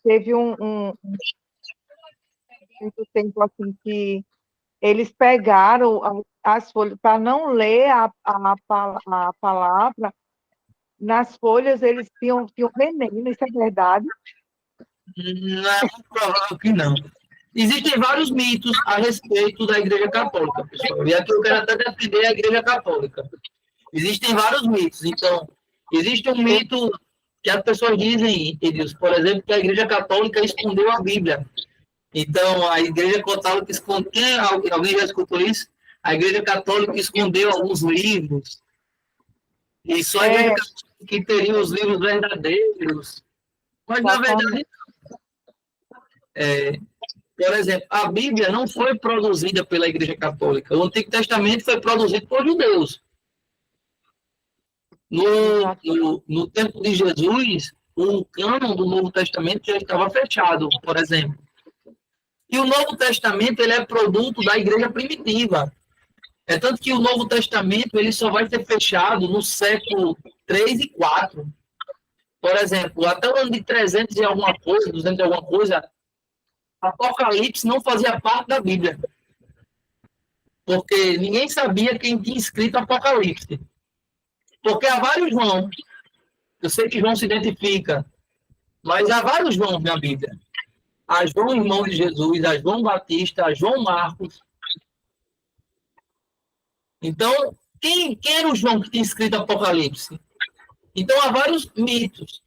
teve muito tempo assim que eles pegaram as folhas para não ler a palavra. Nas folhas eles tinham veneno, isso é verdade? Não é muito provável que não. Existem vários mitos a respeito da Igreja Católica, pessoal. E aqui eu quero até defender a Igreja Católica. Existem vários mitos. Então, existe um mito que as pessoas dizem, Edilson, por exemplo, que a Igreja Católica escondeu a Bíblia. Então, a Igreja Católica escondeu... Alguém já escutou isso? A Igreja Católica escondeu alguns livros. E só a Igreja Católica que teria os livros verdadeiros. Mas, na verdade, por exemplo, a Bíblia não foi produzida pela Igreja Católica. O Antigo Testamento foi produzido por judeus. No tempo de Jesus, o cânon do Novo Testamento já estava fechado, por exemplo. E o Novo Testamento ele é produto da Igreja primitiva. É tanto que o Novo Testamento ele só vai ser fechado no século 3 e 4. Por exemplo, até o ano de 300 e alguma coisa, 200 e alguma coisa, Apocalipse não fazia parte da Bíblia. Porque ninguém sabia quem tinha escrito Apocalipse. Porque há vários João. Eu sei que João se identifica, mas há vários João na Bíblia. Há João, irmão de Jesus, há João Batista, há João Marcos. Então, quem era o João que tinha escrito Apocalipse? Então, há vários mitos.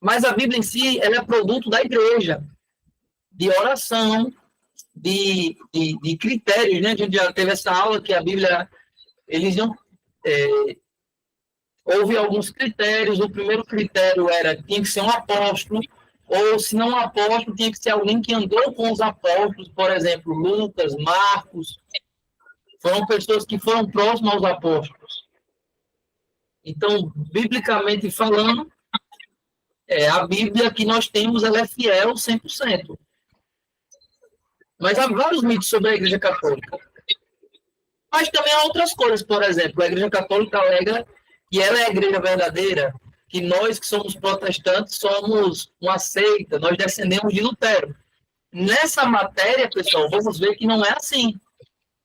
Mas a Bíblia em si, ela é produto da igreja, de oração, de critérios, né? A gente já teve essa aula que a Bíblia, eles não... houve alguns critérios. O primeiro critério era tinha que ser um apóstolo, ou se não um apóstolo, tinha que ser alguém que andou com os apóstolos, por exemplo, Lucas, Marcos. Foram pessoas que foram próximas aos apóstolos. Então, biblicamente falando, a Bíblia que nós temos, ela é fiel 100%. Mas há vários mitos sobre a Igreja Católica. Mas também há outras coisas, por exemplo, a Igreja Católica alega que ela é a igreja verdadeira, que nós que somos protestantes somos uma seita, nós descendemos de Lutero. Nessa matéria, pessoal, vamos ver que não é assim.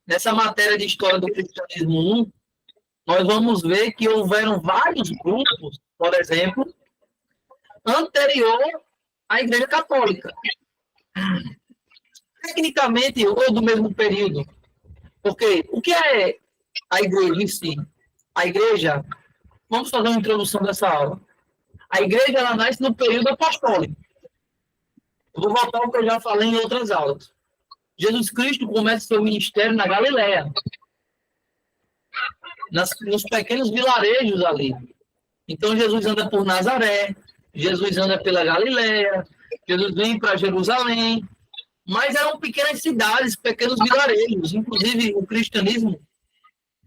Nessa matéria de história do cristianismo 1, nós vamos ver que houveram vários grupos, por exemplo, anterior à Igreja Católica. Tecnicamente, ou do mesmo período. Porque o que é a igreja em si? A igreja, vamos fazer uma introdução dessa aula. A igreja, ela nasce no período apostólico. Eu vou voltar ao que eu já falei em outras aulas. Jesus Cristo começa seu ministério na Galileia, nos pequenos vilarejos ali. Então, Jesus anda por Nazaré, Jesus anda pela Galileia, Jesus vem para Jerusalém, mas eram pequenas cidades, pequenos vilarejos. Inclusive, o cristianismo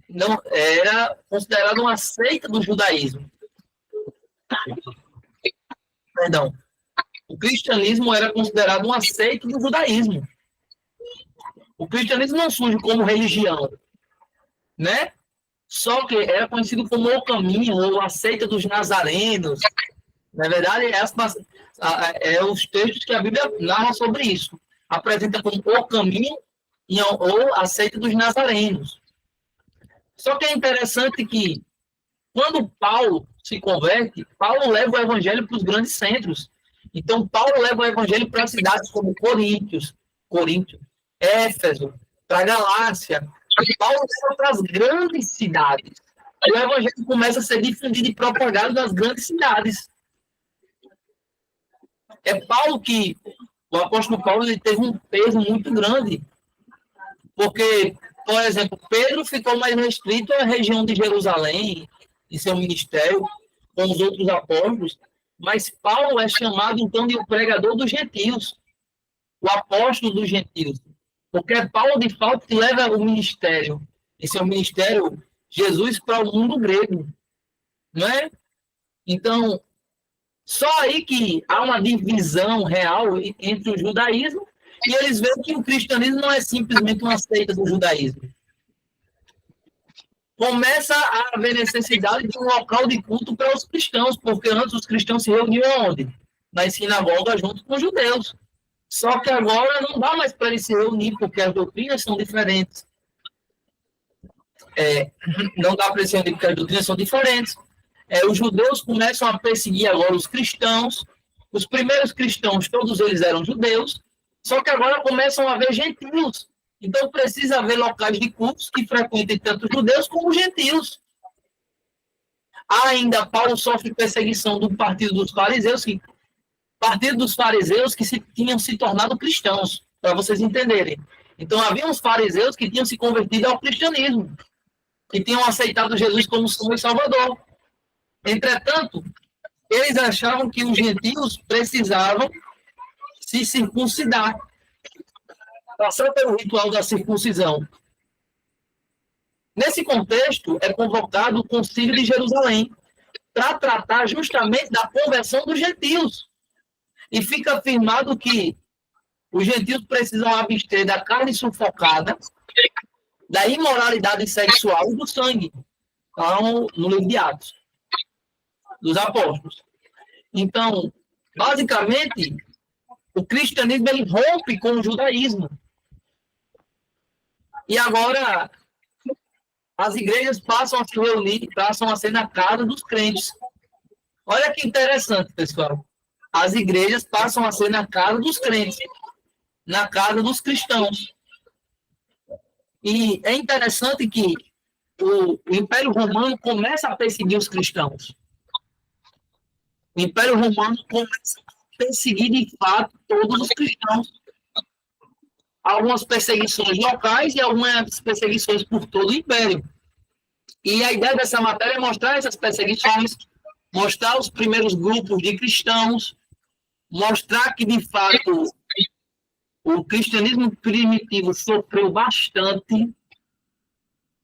não era considerado uma seita do judaísmo. Perdão. O cristianismo era considerado uma seita do judaísmo. O cristianismo não surge como religião, né? Só que era conhecido como o caminho, ou a seita dos nazarenos. Na verdade, os textos que a Bíblia narra sobre isso. Apresenta como o caminho ou a seita dos nazarenos. Só que é interessante que, quando Paulo se converte, Paulo leva o evangelho para os grandes centros. Então, Paulo leva o evangelho para cidades como Corinto, Éfeso, para a Galácia. Paulo leva para as grandes cidades. O evangelho começa a ser difundido e propagado nas grandes cidades. É Paulo que, o apóstolo Paulo, ele teve um peso muito grande. Porque, por exemplo, Pedro ficou mais restrito à região de Jerusalém, em seu ministério, com os outros apóstolos, mas Paulo é chamado, então, de o pregador dos gentios, o apóstolo dos gentios, porque é Paulo, de fato, que leva o ministério, esse é o ministério, Jesus para o mundo grego, não é? Então, só aí que há uma divisão real entre o judaísmo e eles veem que o cristianismo não é simplesmente uma seita do judaísmo. Começa a haver necessidade de um local de culto para os cristãos, porque antes os cristãos se reuniam onde? nas sinagogas junto com os judeus. Só que agora não dá mais para eles se reunir, porque as doutrinas são diferentes. Não dá para eles se reunir porque as doutrinas são diferentes. Os judeus começam a perseguir agora os cristãos. Os primeiros cristãos, todos eles eram judeus, só que agora começam a haver gentios. Então precisa haver locais de cultos que frequentem tanto judeus como gentios. Ainda Paulo sofre perseguição do partido dos fariseus, tinham se tornado cristãos, para vocês entenderem. Então havia uns fariseus que tinham se convertido ao cristianismo, que tinham aceitado Jesus como Senhor e Salvador. Entretanto, eles achavam que os gentios precisavam se circuncidar, passar pelo ritual da circuncisão. Nesse contexto, é convocado o Concílio de Jerusalém para tratar justamente da conversão dos gentios. E fica afirmado que os gentios precisam abster da carne sufocada, da imoralidade sexual e do sangue. Então, no livro de Atos dos Apóstolos. Então, basicamente, o cristianismo ele rompe com o judaísmo. E agora as igrejas passam a se reunir, passam a ser na casa dos crentes. Olha que interessante, pessoal. As igrejas passam a ser na casa dos crentes, na casa dos cristãos. E é interessante que o Império Romano começa a perseguir os cristãos. O Império Romano começa a perseguir, de fato, todos os cristãos. Algumas perseguições locais e algumas perseguições por todo o Império. E a ideia dessa matéria é mostrar essas perseguições, mostrar os primeiros grupos de cristãos, mostrar que, de fato, o cristianismo primitivo sofreu bastante.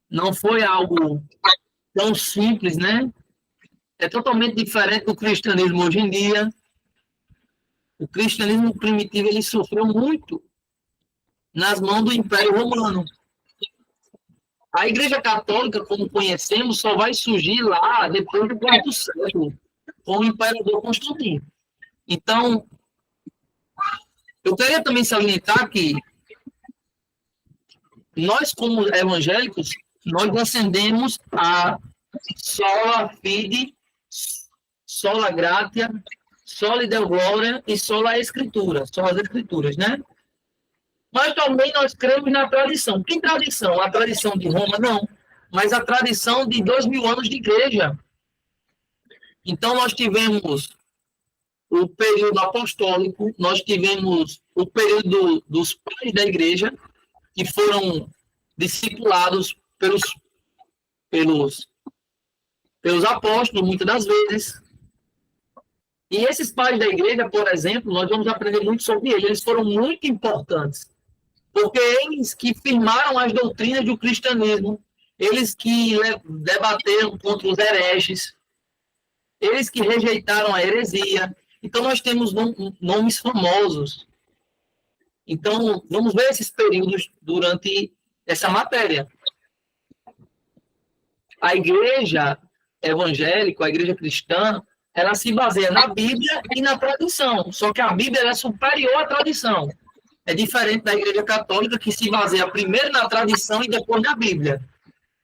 Não foi algo tão simples, né? É totalmente diferente do cristianismo hoje em dia. O cristianismo primitivo ele sofreu muito nas mãos do Império Romano. A Igreja Católica, como conhecemos, só vai surgir lá depois do quarto século, com o Imperador Constantino. Então, eu queria também salientar que nós, como evangélicos, nós ascendemos a sola fide, sola gratia, sola deo gloria e sola escritura, são as escrituras, né? Mas também nós cremos na tradição. Que tradição? A tradição de Roma? Não. Mas a tradição de 2000 anos de igreja. Então, nós tivemos o período apostólico, nós tivemos o período dos pais da igreja, que foram discipulados pelos apóstolos, muitas das vezes. E esses pais da igreja, por exemplo, nós vamos aprender muito sobre eles. Eles foram muito importantes. Porque eles que firmaram as doutrinas do cristianismo, eles que debateram contra os hereges, eles que rejeitaram a heresia. Então, nós temos nomes famosos. Então, vamos ver esses períodos durante essa matéria. A igreja evangélica, a igreja cristã, ela se baseia na Bíblia e na tradição. Só que a Bíblia é superior à tradição. É diferente da Igreja Católica, que se baseia primeiro na tradição e depois na Bíblia.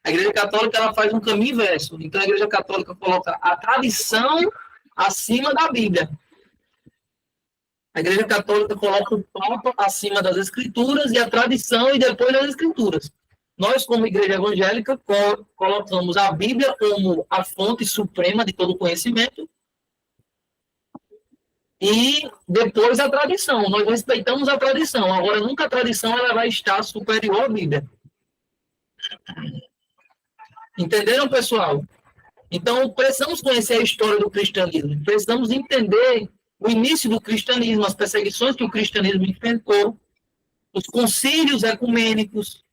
A Igreja Católica ela faz um caminho inverso. Então, a Igreja Católica coloca a tradição acima da Bíblia. A Igreja Católica coloca o Papa acima das Escrituras e a tradição e depois das Escrituras. Nós, como Igreja Evangélica, colocamos a Bíblia como a fonte suprema de todo conhecimento e depois a tradição. Nós respeitamos a tradição. Agora, nunca a tradição ela vai estar superior à Bíblia. Entenderam, pessoal? Então, precisamos conhecer a história do cristianismo. Precisamos entender o início do cristianismo, as perseguições que o cristianismo enfrentou, os concílios ecumênicos,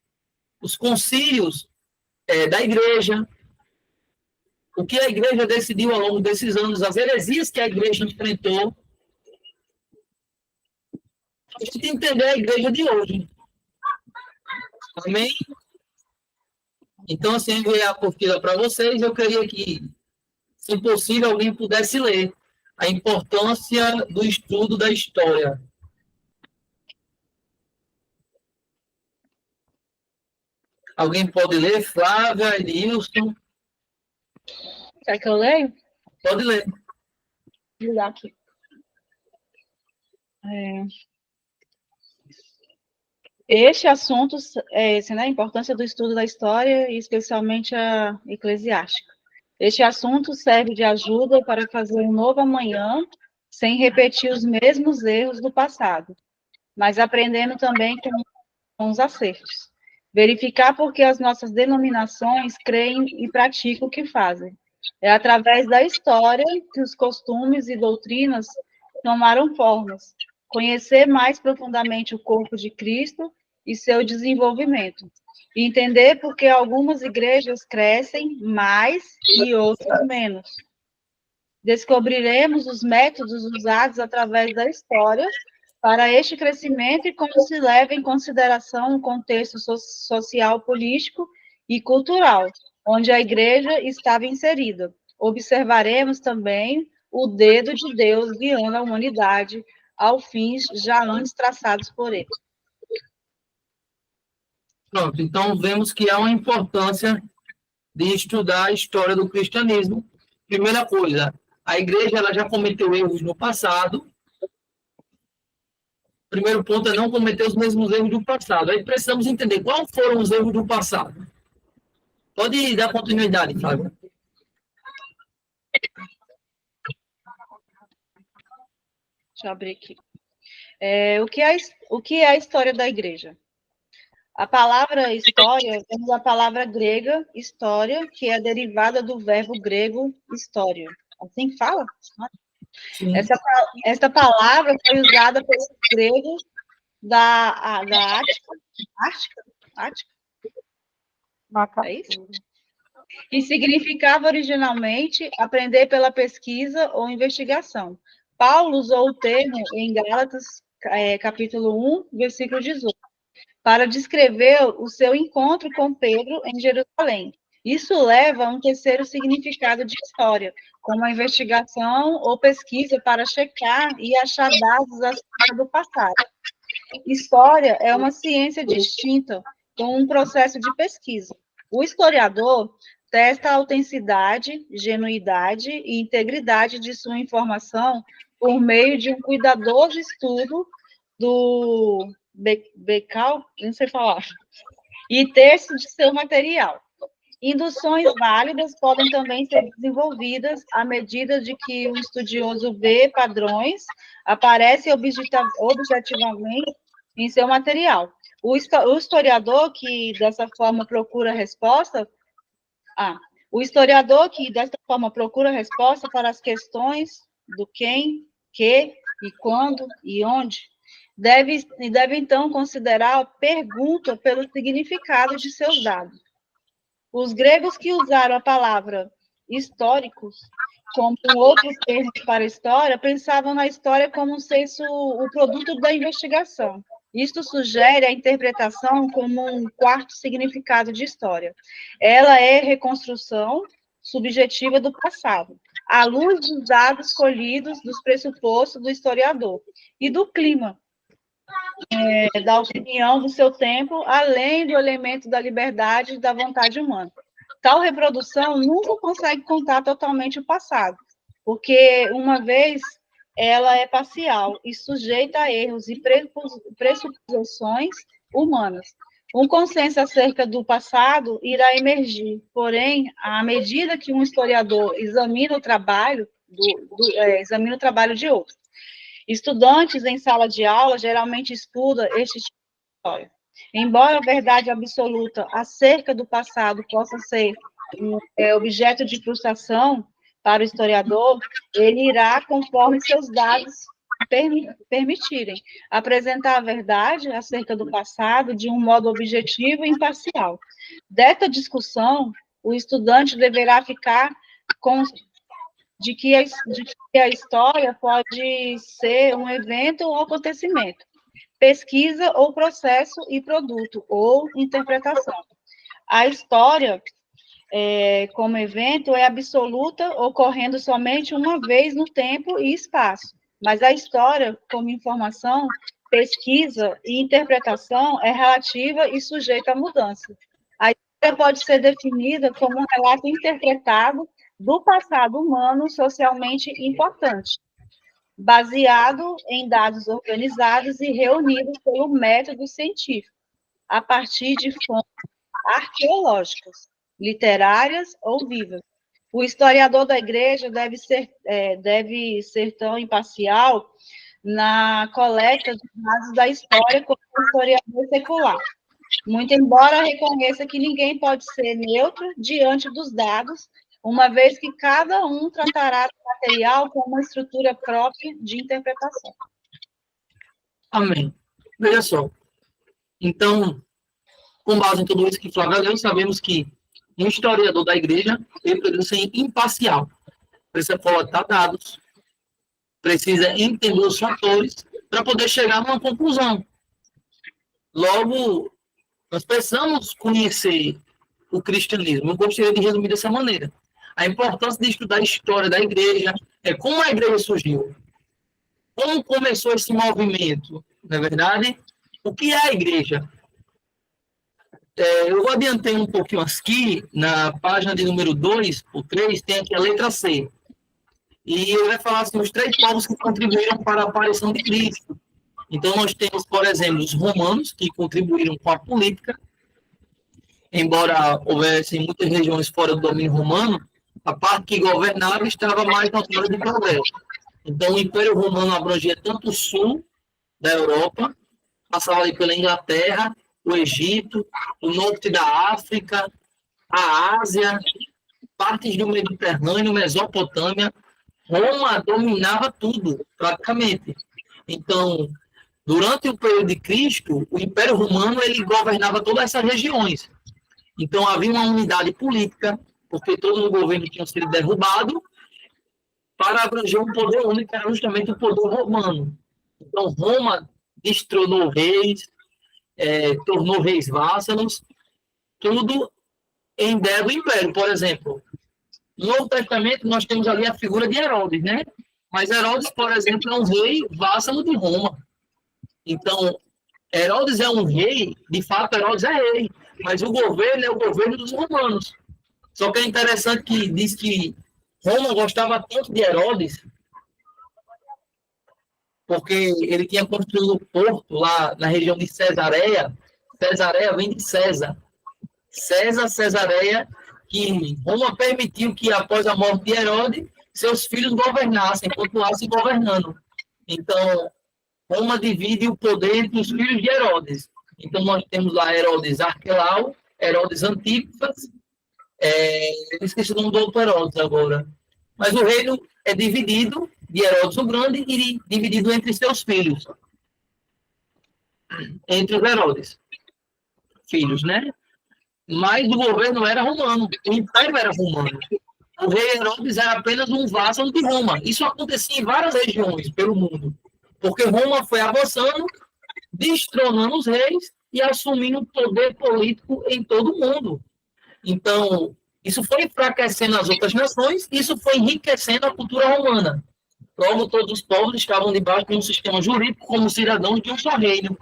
os concílios da igreja, o que a igreja decidiu ao longo desses anos, as heresias que a igreja enfrentou, a gente entender a igreja de hoje. Amém? Então, assim, eu enviei a apostila para vocês. Eu queria que, se possível, alguém pudesse ler. a importância do estudo da história. Alguém pode ler? Flávia, Edilson? Quer que eu leio? Pode ler. Vou ligar aqui. Este assunto é esse, né? A importância do estudo da história, e especialmente a eclesiástica. Este assunto serve de ajuda para fazer um novo amanhã, sem repetir os mesmos erros do passado, mas aprendendo também com os acertos. Verificar porque as nossas denominações creem e praticam o que fazem. É através da história que os costumes e doutrinas tomaram formas. Conhecer mais profundamente o corpo de Cristo e seu desenvolvimento. E entender por que algumas igrejas crescem mais e outras menos. Descobriremos os métodos usados através da história para este crescimento e como se leva em consideração o contexto social, político e cultural, onde a igreja estava inserida. Observaremos também o dedo de Deus guiando a humanidade aos fins já antes traçados por ele. Pronto, então vemos que há uma importância de estudar a história do cristianismo. Primeira coisa, a igreja ela já cometeu erros no passado. Primeiro ponto é não cometer os mesmos erros do passado. Aí precisamos entender quais foram os erros do passado. Pode dar continuidade, Flávio. Deixa eu abrir aqui. O que é a história da igreja? A palavra história é da palavra grega história, que é derivada do verbo grego história. Assim que fala? Essa palavra foi usada pelos gregos da Ática? É isso? E significava originalmente aprender pela pesquisa ou investigação. Paulo usou o termo em Gálatas, capítulo 1, versículo 18, para descrever o seu encontro com Pedro em Jerusalém. Isso leva a um terceiro significado de história, como a investigação ou pesquisa para checar e achar dados acerca do passado. História é uma ciência distinta, com um processo de pesquisa. O historiador testa a autenticidade, genuidade e integridade de sua informação por meio de um cuidadoso estudo do Becal, não sei falar, e texto de seu material. Induções válidas podem também ser desenvolvidas à medida de que o estudioso vê padrões, aparecem objetivamente em seu material. O historiador que dessa forma procura resposta para as questões do quem, que e quando e onde, deve então considerar a pergunta pelo significado de seus dados. Os gregos que usaram a palavra históricos como outro termo para história, pensavam na história como o produto da investigação. Isto sugere a interpretação como um quarto significado de história. Ela é reconstrução subjetiva do passado, à luz dos dados colhidos dos pressupostos do historiador e do clima, da opinião do seu tempo, além do elemento da liberdade e da vontade humana. Tal reprodução nunca consegue contar totalmente o passado, porque, uma vez, ela é parcial e sujeita a erros e pressuposições humanas. Um consenso acerca do passado irá emergir, porém, à medida que um historiador examina o trabalho de outro. Estudantes em sala de aula geralmente estudam este tipo de história. Embora a verdade absoluta acerca do passado possa ser objeto de frustração para o historiador, ele irá, conforme seus dados permitirem, apresentar a verdade acerca do passado de um modo objetivo e imparcial. Desta discussão, o estudante deverá ficar de que a história pode ser um evento ou acontecimento, pesquisa ou processo e produto, ou interpretação. A história como evento é absoluta, ocorrendo somente uma vez no tempo e espaço. Mas a história, como informação, pesquisa e interpretação, é relativa e sujeita a mudança. A história pode ser definida como um relato interpretado do passado humano socialmente importante, baseado em dados organizados e reunidos pelo método científico, a partir de fontes arqueológicas, literárias ou vivas. O historiador da igreja deve ser tão imparcial na coleta de dados da história como o historiador secular. Muito embora reconheça que ninguém pode ser neutro diante dos dados, uma vez que cada um tratará do material com uma estrutura própria de interpretação. Amém. Veja só. Então, com base em tudo isso que Flávia leu, sabemos que um historiador da igreja, ele precisa ser imparcial, precisa coletar dados, precisa entender os fatores para poder chegar numa conclusão. Logo, nós precisamos conhecer o cristianismo. Eu gostaria de resumir dessa maneira. A importância de estudar a história da igreja, como a igreja surgiu, como começou esse movimento, não é verdade? O que é a igreja? Eu adiantei um pouquinho aqui, na página de número 2 ou 3, tem aqui a letra C. E eu vai falar assim, os 3 povos que contribuíram para a aparição de Cristo. Então, nós temos, por exemplo, os romanos, que contribuíram com a política. Embora houvesse muitas regiões fora do domínio romano, a parte que governava estava mais na zona de progresso. Então, o Império Romano abrangia tanto o sul da Europa, passava ali pela Inglaterra, o Egito, o norte da África, a Ásia, partes do Mediterrâneo, Mesopotâmia. Roma dominava tudo, praticamente. Então, durante o período de Cristo, o Império Romano ele governava todas essas regiões. Então, havia uma unidade política, porque todo o governo tinha sido derrubado, para abranger um poder único, que era justamente o poder romano. Então, Roma destronou reis, tornou reis vassalos, tudo em ideia do império. Por exemplo, no Novo Testamento nós temos ali a figura de Herodes, né? Mas Herodes, por exemplo, é um rei vassalo de Roma. Então, Herodes é um rei, de fato Herodes é rei, mas o governo é o governo dos romanos. Só que é interessante que diz que Roma gostava tanto de Herodes, porque ele tinha construído um porto lá na região de Cesareia. Cesareia vem de César. Cesareia, que Roma permitiu que, após a morte de Herodes, seus filhos governassem, continuassem governando. Então, Roma divide o poder entre os filhos de Herodes. Então, nós temos lá Herodes Arquelau, Herodes Antipas, esqueci o nome do outro Herodes agora. Mas o reino é dividido de Herodes o Grande e dividido entre seus filhos. Entre os Herodes. Filhos, né? Mas o governo era romano. O império era romano. O rei Herodes era apenas um vassalo de Roma. Isso acontecia em várias regiões pelo mundo. Porque Roma foi avançando, destronando os reis e assumindo poder político em todo o mundo. Então, isso foi enfraquecendo as outras nações, isso foi enriquecendo a cultura romana. Logo, todos os povos estavam debaixo de um sistema jurídico como cidadãos de um só reino.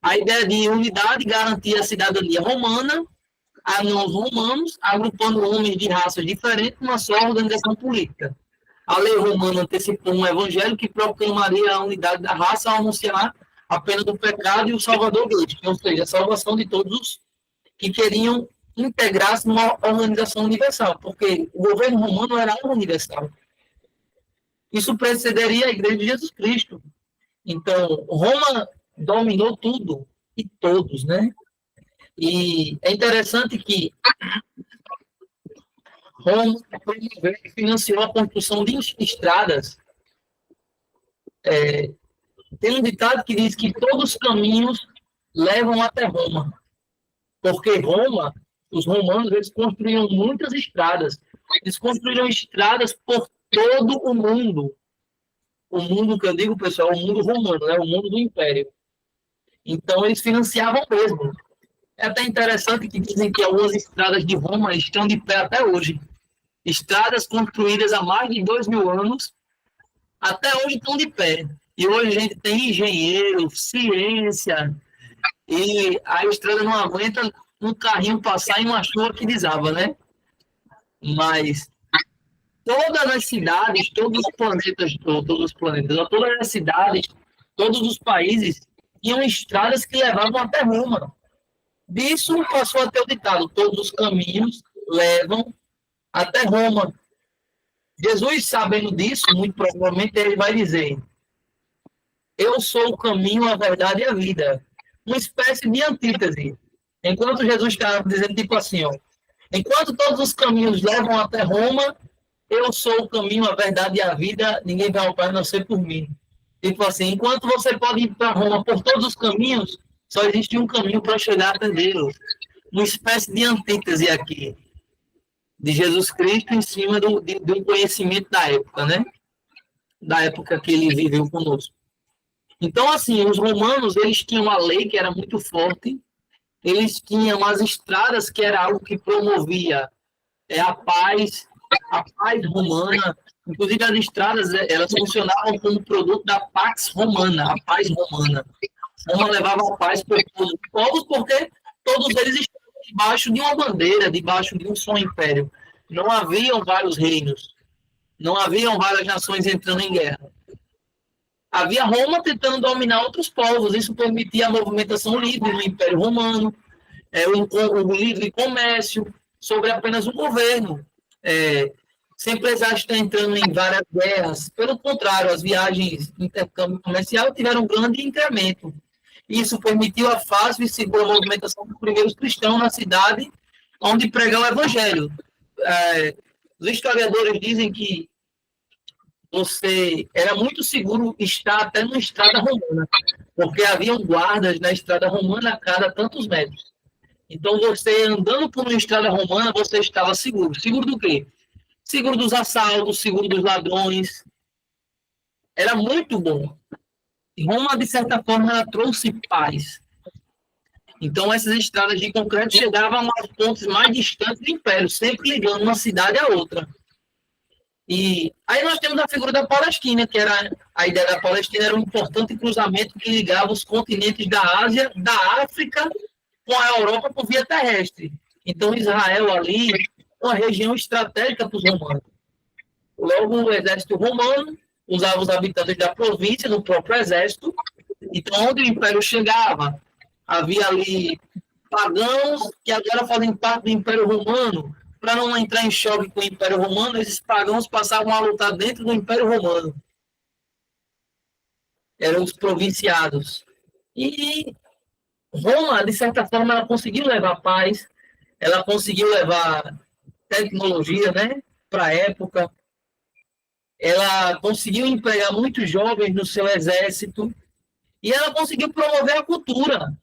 A ideia de unidade garantia a cidadania romana a não-romanos, agrupando homens de raças diferentes numa só organização política. A lei romana antecipou um evangelho que proclamaria a unidade da raça ao anunciar a pena do pecado e o Salvador Cristo, ou seja, a salvação de todos os que queriam integrar-se numa organização universal, porque o governo romano era universal. Isso precederia a Igreja de Jesus Cristo. Então, Roma dominou tudo e todos, né? E é interessante que Roma financiou a construção de estradas. Tem um ditado que diz que todos os caminhos levam até Roma. Porque Roma, os romanos, eles construíram muitas estradas. Eles construíram estradas por todo o mundo. O mundo que eu digo, pessoal, é o mundo romano, né? O mundo do império. Então, eles financiavam mesmo. É até interessante que dizem que algumas estradas de Roma estão de pé até hoje. Estradas construídas há mais de 2.000 anos, até hoje estão de pé. E hoje a gente tem engenheiro, ciência, e a estrada não aguenta um carrinho passar em uma chuva que desaba, né? Mas todas as cidades, todos as cidades, todos os países tinham estradas que levavam até Roma. Disso passou a ter o ditado: todos os caminhos levam até Roma. Jesus, sabendo disso, muito provavelmente ele vai dizer: eu sou o caminho, a verdade e a vida. Uma espécie de antítese. Enquanto Jesus estava dizendo tipo assim, ó, enquanto todos os caminhos levam até Roma, eu sou o caminho, a verdade e a vida, ninguém vai ao Pai a não ser por mim. Tipo assim, enquanto você pode ir para Roma por todos os caminhos, só existe um caminho para chegar até Deus. Uma espécie de antítese aqui, de Jesus Cristo em cima do conhecimento da época, né? Da época que ele viveu conosco. Então, assim, os romanos, eles tinham uma lei que era muito forte, eles tinham as estradas, que era algo que promovia a paz romana. Inclusive, as estradas, elas funcionavam como produto da Pax Romana, a paz romana. Roma levava a paz para todos os povos, porque todos eles estavam debaixo de uma bandeira, debaixo de um só império. Não haviam vários reinos, não haviam várias nações entrando em guerra. Havia Roma tentando dominar outros povos, isso permitia a movimentação livre no Império Romano, o livre comércio, sobre apenas o governo. Sem precisar estar entrando em várias guerras. Pelo contrário, as viagens de intercâmbio comercial tiveram um grande incremento. Isso permitiu a fácil e segura movimentação dos primeiros cristãos na cidade, onde pregar o evangelho. Os historiadores dizem que era muito seguro estar até na estrada romana, porque haviam guardas na estrada romana a cada tantos metros. Então, você andando por uma estrada romana, você estava seguro. Seguro do quê? Seguro dos assaltos, seguro dos ladrões. Era muito bom. E Roma, de certa forma, ela trouxe paz. Então, essas estradas de concreto chegavam aos pontos mais distantes do Império, sempre ligando uma cidade à outra. E aí nós temos a figura da Palestina, que era a ideia da Palestina era um importante cruzamento que ligava os continentes da Ásia, da África, com a Europa por via terrestre. Então, Israel ali é uma região estratégica para os romanos. Logo, o exército romano usava os habitantes da província no próprio exército. Então, onde o Império chegava, havia ali pagãos que agora fazem parte do Império Romano. Para não entrar em choque com o Império Romano, esses pagãos passavam a lutar dentro do Império Romano. Eram os provinciados. E Roma, de certa forma, ela conseguiu levar paz, ela conseguiu levar tecnologia, né, para a época. Ela conseguiu empregar muitos jovens no seu exército e ela conseguiu promover a cultura.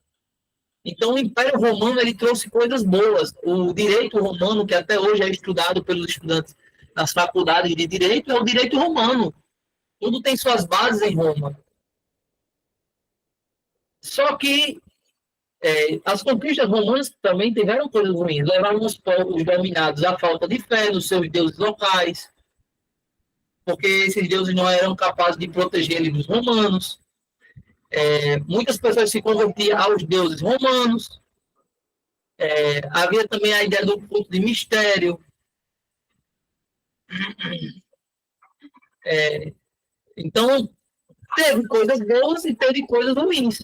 Então, o Império Romano ele trouxe coisas boas. O direito romano, que até hoje é estudado pelos estudantes nas faculdades de direito, é o direito romano. Tudo tem suas bases em Roma. Só que as conquistas romanas também tiveram coisas ruins. Levaram os povos dominados à falta de fé nos seus deuses locais, porque esses deuses não eram capazes de proteger eles dos romanos. Muitas pessoas se convertiam aos deuses romanos. Havia também a ideia do culto de mistério. Então, teve coisas boas e teve coisas ruins.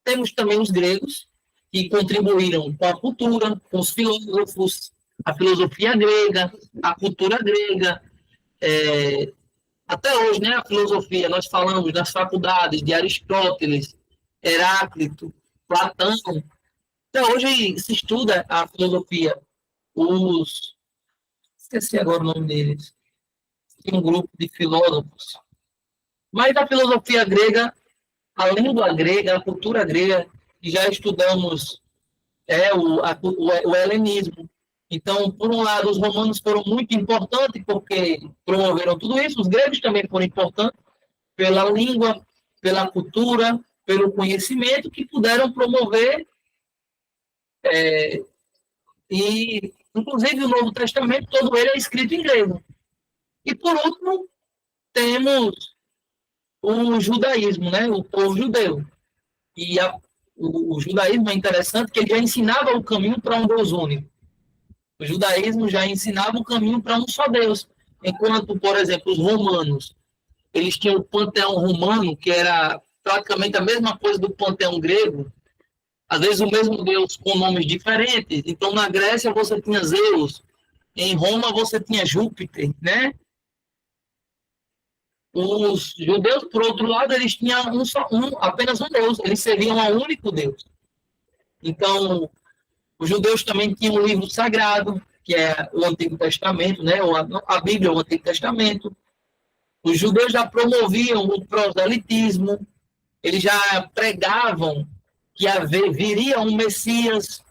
Temos também os gregos, que contribuíram com a cultura, com os filósofos, a filosofia grega, a cultura grega. Até hoje, né, a filosofia, nós falamos nas faculdades de Aristóteles, Heráclito, Platão. Até hoje se estuda a filosofia. Esqueci agora o nome deles. Tem um grupo de filósofos. Mas a filosofia grega, a língua grega, a cultura grega, que já estudamos o helenismo. Então, por um lado, os romanos foram muito importantes porque promoveram tudo isso. Os gregos também foram importantes pela língua, pela cultura, pelo conhecimento, que puderam promover, e, inclusive, o Novo Testamento, todo ele é escrito em grego. E, por último, temos o judaísmo, né? O povo judeu. E o judaísmo é interessante que ele já ensinava o caminho para um Deus único. O judaísmo já ensinava o caminho para um só Deus. Enquanto, por exemplo, os romanos, eles tinham o panteão romano, que era praticamente a mesma coisa do panteão grego, às vezes o mesmo Deus com nomes diferentes. Então, na Grécia você tinha Zeus, em Roma você tinha Júpiter, né? Os judeus, por outro lado, eles tinham apenas um Deus, eles serviam a um único Deus. Então, os judeus também tinham um livro sagrado, que é o Antigo Testamento, né? A Bíblia, o Antigo Testamento. Os judeus já promoviam o proselitismo, eles já pregavam que viria um Messias,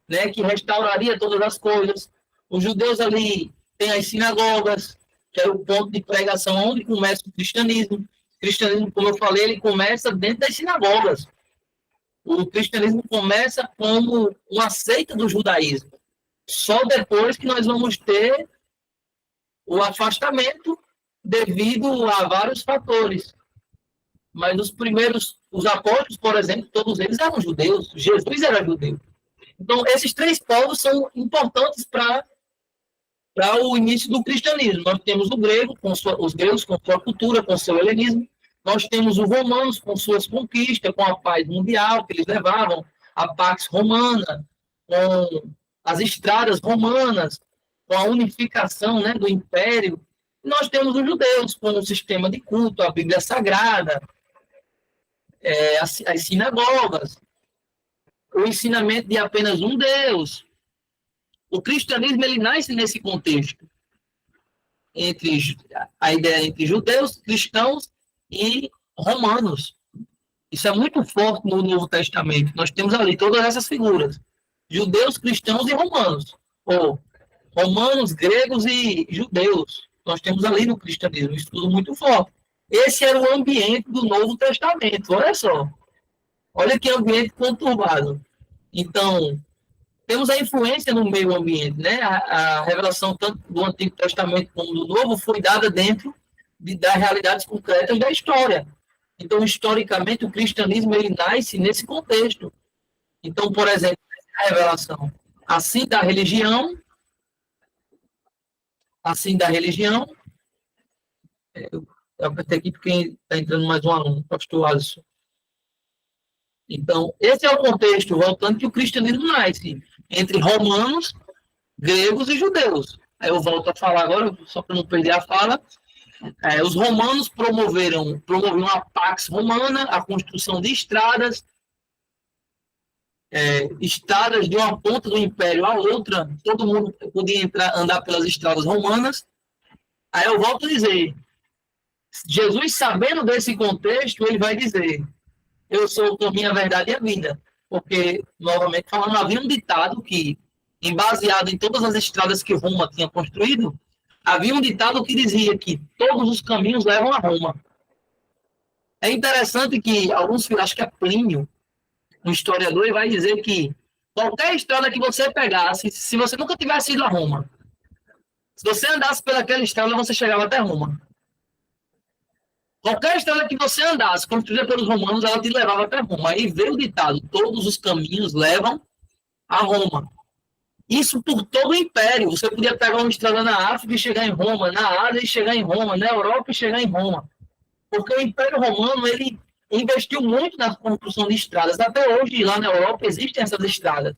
né, que restauraria todas as coisas. Os judeus ali têm as sinagogas, que é o ponto de pregação onde começa o cristianismo. O cristianismo, como eu falei, ele começa dentro das sinagogas. O cristianismo começa como uma seita do judaísmo. Só depois que nós vamos ter o afastamento devido a vários fatores. Mas os apóstolos, por exemplo, todos eles eram judeus. Jesus era judeu. Então, esses três povos são importantes para o início do cristianismo. Nós temos o grego, os gregos com sua cultura, com seu helenismo. Nós temos os romanos com suas conquistas, com a paz mundial que eles levavam, a Pax Romana, com as estradas romanas, com a unificação, né, do império. E nós temos os judeus com o sistema de culto, a Bíblia Sagrada, as sinagogas, o ensinamento de apenas um Deus. O cristianismo ele nasce nesse contexto, a ideia entre judeus, cristãos e romanos. Isso é muito forte no Novo Testamento. Nós temos ali todas essas figuras, judeus, cristãos e romanos, ou romanos, gregos e judeus. Nós temos ali no cristianismo isso tudo muito forte. Esse era o ambiente do Novo Testamento, olha só. Olha que ambiente conturbado. Então, temos a influência no meio ambiente, né? A revelação tanto do Antigo Testamento como do Novo foi dada dentro das realidades concretas da história. Então, historicamente, o cristianismo ele nasce nesse contexto. Então, por exemplo, a revelação assim da religião, eu apertei aqui porque está entrando mais um aluno, pastor Alisson. Então, esse é o contexto, voltando, que o cristianismo nasce entre romanos, gregos e judeus. Aí eu volto a falar agora, só para não perder a fala. Os romanos promoviam a Pax Romana, a construção de estradas, estradas de uma ponta do império à outra, todo mundo podia andar pelas estradas romanas. Aí eu volto a dizer, Jesus, sabendo desse contexto, ele vai dizer, eu sou o caminho, a verdade e a vida. Porque, novamente falando, havia um ditado que, baseado em todas as estradas que Roma tinha construído, havia um ditado que dizia que todos os caminhos levam a Roma. É interessante que acho que é Plínio, um historiador, ele vai dizer que qualquer estrada que você pegasse, se você nunca tivesse ido a Roma, se você andasse pelaquela estrada, você chegava até Roma. Qualquer estrada que você andasse, construída pelos romanos, ela te levava até Roma. Aí veio o ditado, todos os caminhos levam a Roma. Isso por todo o império. Você podia pegar uma estrada na África e chegar em Roma, na Ásia e chegar em Roma, na Europa e chegar em Roma. Porque o Império Romano, ele investiu muito na construção de estradas. Até hoje, lá na Europa, existem essas estradas.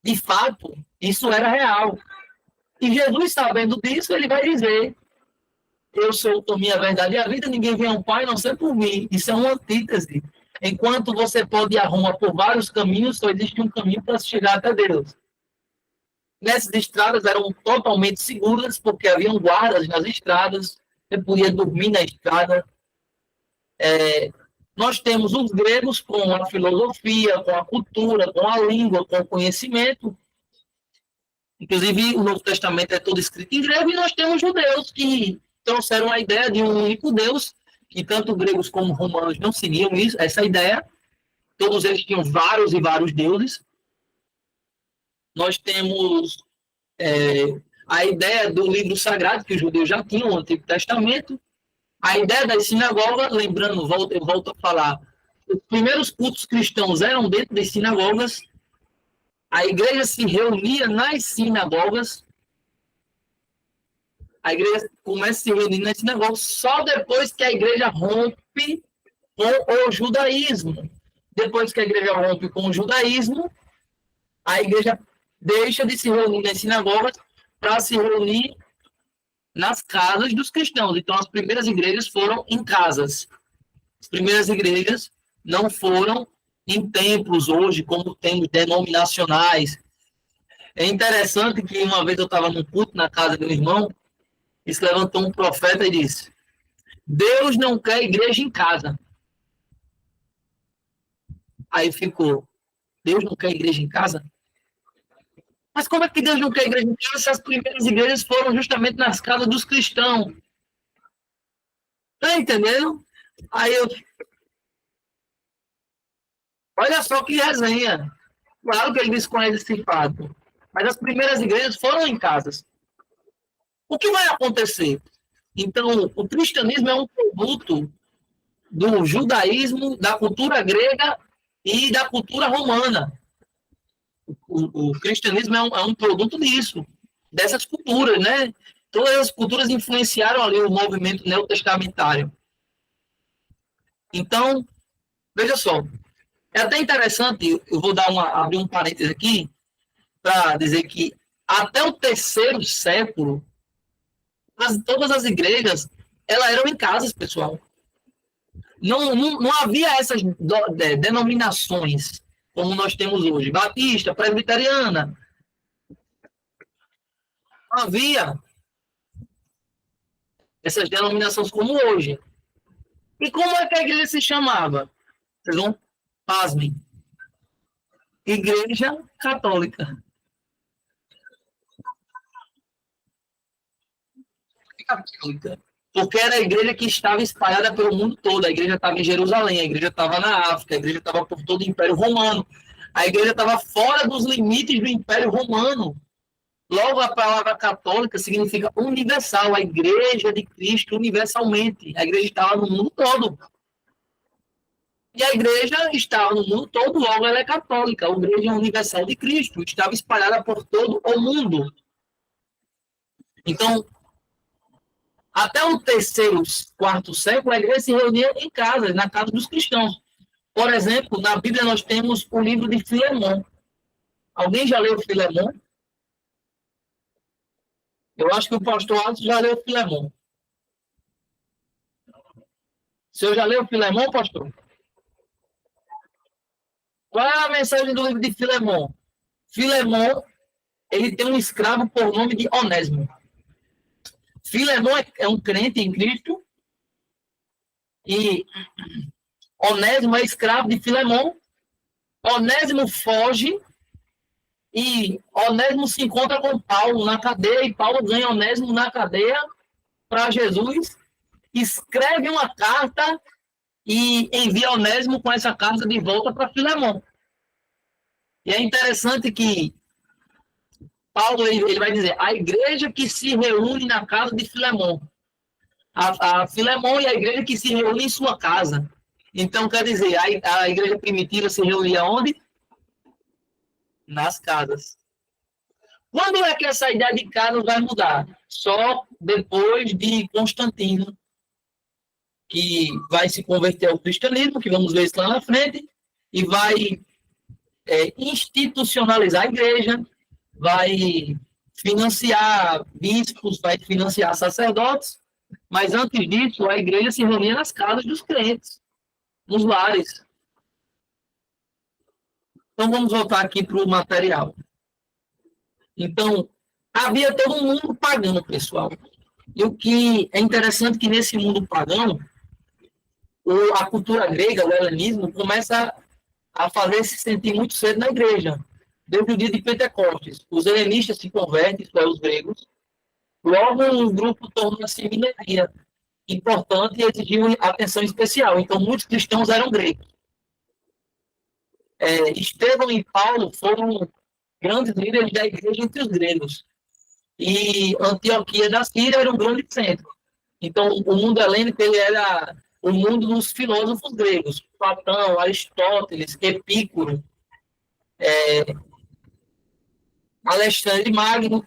De fato, isso era real. E Jesus, sabendo disso, ele vai dizer, eu sou o caminho, a verdade e a vida, ninguém vem ao Pai, a não ser por mim. Isso é uma antítese. Enquanto você pode ir a Roma por vários caminhos, só existe um caminho para chegar até Deus. Nessas estradas eram totalmente seguras, porque haviam guardas nas estradas, você podia dormir na estrada. Nós temos os gregos com a filosofia, com a cultura, com a língua, com o conhecimento. Inclusive, o Novo Testamento é todo escrito em grego, e nós temos judeus que trouxeram a ideia de um único Deus que tanto gregos como romanos não seguiam isso, essa ideia. Todos eles tinham vários e vários deuses. Nós temos a ideia do livro sagrado, que os judeus já tinham no Antigo Testamento. A ideia das sinagogas, lembrando, eu volto a falar, os primeiros cultos cristãos eram dentro das sinagogas. A igreja se reunia nas sinagogas. A igreja começa a se reunir nas sinagogas só depois que a igreja rompe com o judaísmo. Depois que a igreja rompe com o judaísmo, a igreja deixa de se reunir nas sinagogas para se reunir nas casas dos cristãos. Então, as primeiras igrejas foram em casas. As primeiras igrejas não foram em templos hoje, como templos denominacionais. É interessante que uma vez eu estava num culto na casa de um irmão, e se levantou um profeta e disse: Deus não quer igreja em casa. Aí ficou: Deus não quer igreja em casa? Mas como é que Deus não quer igreja em casa se as primeiras igrejas foram justamente nas casas dos cristãos? Tá entendendo? Aí eu... Olha só que resenha. Claro que ele desconhece esse fato. Mas as primeiras igrejas foram em casas. O que vai acontecer? Então, o cristianismo é um produto do judaísmo, da cultura grega e da cultura romana. O cristianismo é um produto disso, dessas culturas, né? Todas as culturas influenciaram ali o movimento neotestamentário. Então, veja só, é até interessante, eu vou abrir um parênteses aqui, para dizer que até o 3º século, todas as igrejas, elas eram em casas, pessoal. Não havia essas denominações como nós temos hoje. Batista, presbiteriana. Não havia essas denominações como hoje. E como é que a igreja se chamava? Vocês vão, pasmem. Igreja Católica. Católica. Porque era a igreja que estava espalhada pelo mundo todo. A igreja estava em Jerusalém, a igreja estava na África, a igreja estava por todo o Império Romano. A igreja estava fora dos limites do Império Romano. Logo, a palavra católica significa universal, a igreja de Cristo universalmente. A igreja estava no mundo todo. E a igreja estava no mundo todo, logo ela é católica. A igreja universal de Cristo estava espalhada por todo o mundo. Então, até o 3º, 4º século, a igreja se reunia em casas, na casa dos cristãos. Por exemplo, na Bíblia nós temos o livro de Filemão. Alguém já leu Filemão? Eu acho que o pastor Alisson já leu Filemão. O senhor já leu Filemão, pastor? Qual é a mensagem do livro de Filemão? Filemão, ele tem um escravo por nome de Onésimo. Filemão é um crente em Cristo e Onésimo é escravo de Filemão. Onésimo foge e Onésimo se encontra com Paulo na cadeia e Paulo ganha Onésimo na cadeia para Jesus, escreve uma carta e envia Onésimo com essa carta de volta para Filemão. E é interessante que Paulo ele vai dizer, a igreja que se reúne na casa de Filemão. A Filemão e a igreja que se reúne em sua casa. Então, quer dizer, a igreja primitiva se reunia onde? Nas casas. Quando é que essa ideia de casa vai mudar? Só depois de Constantino, que vai se converter ao cristianismo, que vamos ver isso lá na frente, e vai institucionalizar a igreja, vai financiar bispos, vai financiar sacerdotes, mas antes disso, a igreja se reunia nas casas dos crentes, nos lares. Então, vamos voltar aqui para o material. Então, havia todo um mundo pagão, pessoal. E o que é interessante é que nesse mundo pagão, a cultura grega, o helenismo, começa a fazer se sentir muito cedo na igreja. Desde o dia de Pentecostes. Os helenistas se convertem, isto é, os gregos. Logo, o grupo torna-se minoria. importante e exigiam atenção especial. Então, muitos cristãos eram gregos. Estevão e Paulo foram grandes líderes da igreja entre os gregos. E Antioquia da Síria era um grande centro. Então, o mundo helênico ele era o mundo dos filósofos gregos. Platão, Aristóteles, Epícoro, Alexandre Magno,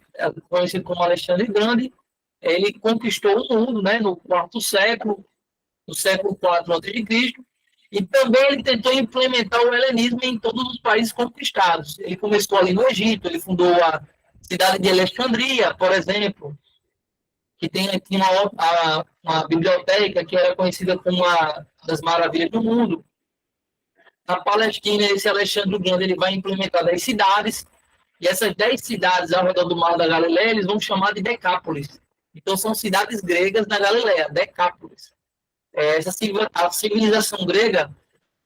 conhecido como Alexandre Grande, ele conquistou o mundo, né, no quarto século, no século IV a.C., e também ele tentou implementar o helenismo em todos os países conquistados. Ele começou ali no Egito, ele fundou a cidade de Alexandria, por exemplo, que tinha uma biblioteca que era conhecida como uma das maravilhas do mundo. Na Palestina, esse Alexandre o Grande ele vai implementar 10 cidades, e essas 10 cidades ao redor do Mar da Galileia, eles vão chamar de Decápolis. Então, são cidades gregas na Galileia, Decápolis. A civilização grega,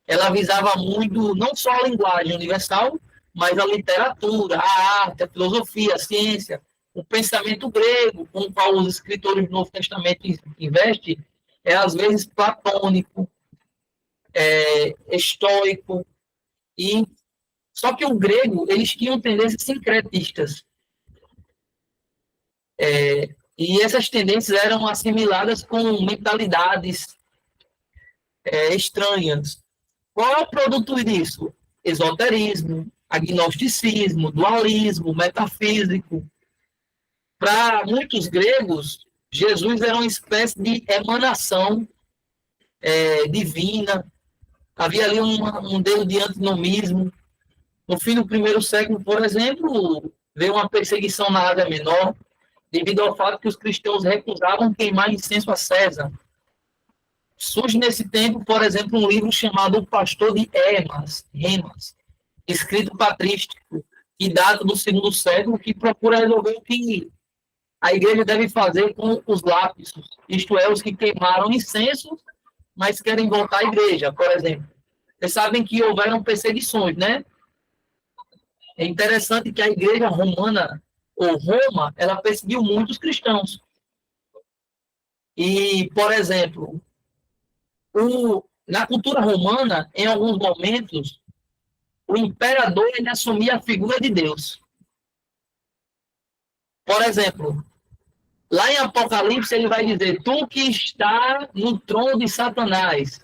ela visava muito, não só a linguagem universal, mas a literatura, a arte, a filosofia, a ciência, o pensamento grego, com o qual os escritores do Novo Testamento investem, às vezes platônico, estoico, só que o grego, eles tinham tendências sincretistas. E essas tendências eram assimiladas com mentalidades estranhas. Qual é o produto disso? Esoterismo, agnosticismo, dualismo, metafísico. Para muitos gregos, Jesus era uma espécie de emanação divina. Havia ali um deus de antinomismo. No fim do primeiro século, por exemplo, veio uma perseguição na Ásia Menor, devido ao fato que os cristãos recusavam queimar incenso a César. Surge nesse tempo, por exemplo, um livro chamado O Pastor de Remas, escrito patrístico, que data do segundo século, que procura resolver o que a igreja deve fazer com os lápis, isto é, os que queimaram incenso, mas querem voltar à igreja, por exemplo. Vocês sabem que houveram perseguições, né? É interessante que a igreja romana, ou Roma, ela perseguiu muitos cristãos. E, por exemplo, na cultura romana, em alguns momentos, o imperador ele assumia a figura de Deus. Por exemplo, lá em Apocalipse ele vai dizer: tu que está no trono de Satanás.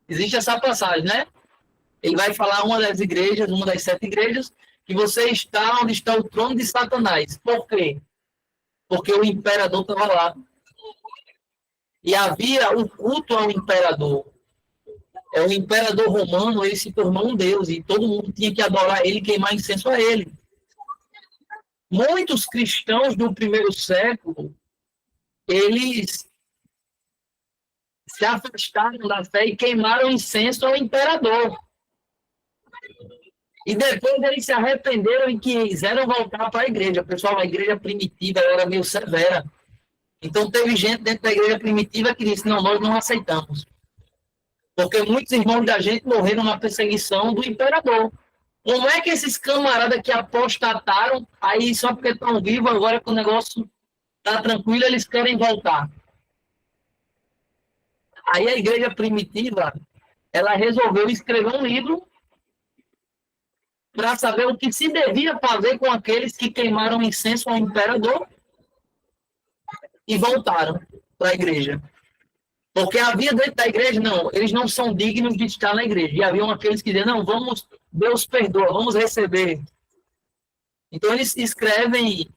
Existe essa passagem, né? Ele vai falar uma das igrejas, uma das 7 igrejas, que você está onde está o trono de Satanás. Por quê? Porque o imperador estava lá. E havia o culto ao imperador. O imperador romano, ele se tornou um deus, e todo mundo tinha que adorar ele e queimar incenso a ele. Muitos cristãos do primeiro século, eles se afastaram da fé e queimaram incenso ao imperador. E depois eles se arrependeram e quiseram voltar para a igreja. Pessoal, a igreja primitiva era meio severa. Então teve gente dentro da igreja primitiva que disse: não, nós não aceitamos. Porque muitos irmãos da gente morreram na perseguição do imperador. Como é que esses camaradas que apostataram, aí só porque estão vivos, agora que o negócio está tranquilo, eles querem voltar? Aí a igreja primitiva, ela resolveu escrever um livro para saber o que se devia fazer com aqueles que queimaram incenso ao imperador e voltaram para a igreja. Porque havia dentro da igreja, não, eles não são dignos de estar na igreja. E haviam aqueles que diziam: não, vamos, Deus perdoa, vamos receber. Então eles escrevem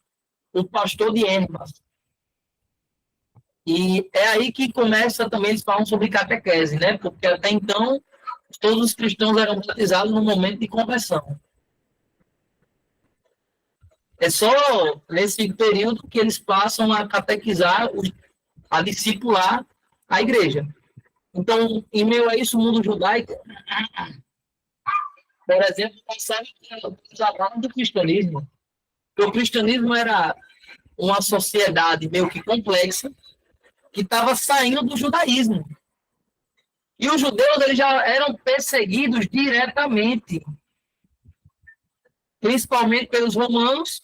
O Pastor de Hermas. E é aí que começa também, eles falam sobre catequese, né? Porque até então todos os cristãos eram batizados no momento de conversão. É só nesse período que eles passam a catequizar, a discipular a igreja. Então, em meio a isso, o mundo judaico, por exemplo, passava do cristianismo. Porque o cristianismo era uma sociedade meio que complexa, que estava saindo do judaísmo. E os judeus eles já eram perseguidos diretamente, principalmente pelos romanos,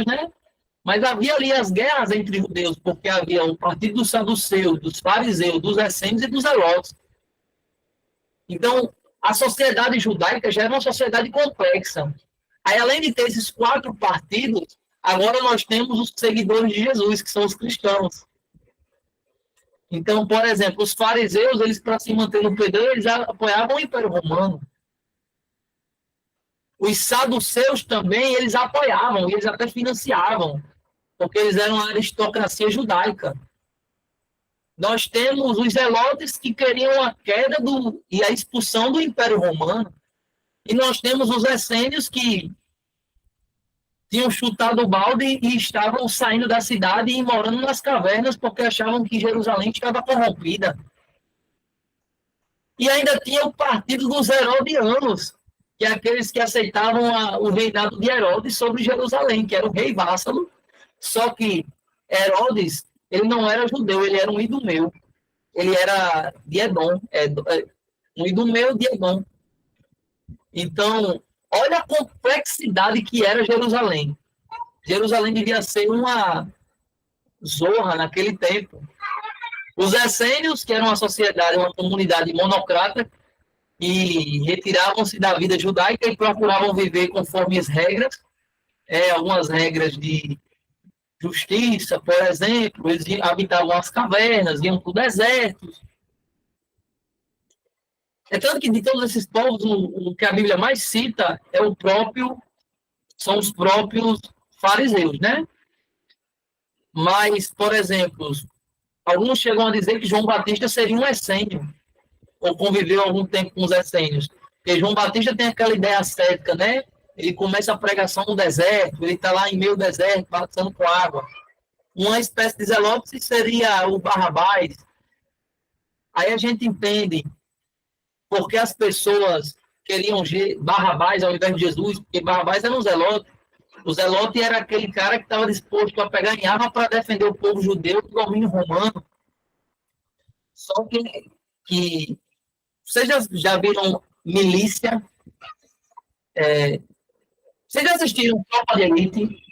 né? Mas havia ali as guerras entre judeus, porque havia o partido dos saduceus, dos fariseus, dos essênios e dos zelotes. Então, a sociedade judaica já era uma sociedade complexa. Aí, além de ter esses 4 partidos, agora nós temos os seguidores de Jesus, que são os cristãos. Então, por exemplo, os fariseus, eles, para se manter no poder, eles apoiavam o Império Romano. Os saduceus também, eles apoiavam, eles até financiavam, porque eles eram uma aristocracia judaica. Nós temos os zelotes que queriam a queda e a expulsão do Império Romano. E nós temos os essênios que tinham chutado o balde e estavam saindo da cidade e morando nas cavernas porque achavam que Jerusalém estava corrompida. E ainda tinha o partido dos herodianos, que é aqueles que aceitavam o reinado de Herodes sobre Jerusalém, que era o rei vassalo. Só que Herodes, ele não era judeu, ele era um idumeu. Ele era de Edom, um idumeu de Edom. Então, olha a complexidade que era Jerusalém. Jerusalém devia ser uma zorra naquele tempo. Os essênios, que eram uma sociedade, uma comunidade monocrata, e retiravam-se da vida judaica e procuravam viver conforme as regras, algumas regras de justiça, por exemplo, eles habitavam as cavernas, iam para o deserto. É tanto que de todos esses povos, o que a Bíblia mais cita são os próprios fariseus, né? Mas, por exemplo, alguns chegam a dizer que João Batista seria um essênio, ou conviveu algum tempo com os essênios. Porque João Batista tem aquela ideia ascética, né? Ele começa a pregação no deserto, ele está lá em meio ao deserto, passando com água. Uma espécie de zelote seria o Barrabás. Aí a gente entende porque as pessoas queriam Barrabás ao invés de Jesus, porque Barrabás era um zelote. O zelote era aquele cara que estava disposto a pegar em arma para defender o povo judeu do domínio romano. Só que vocês já viram Milícia? Vocês já assistiram Tropa de Elite?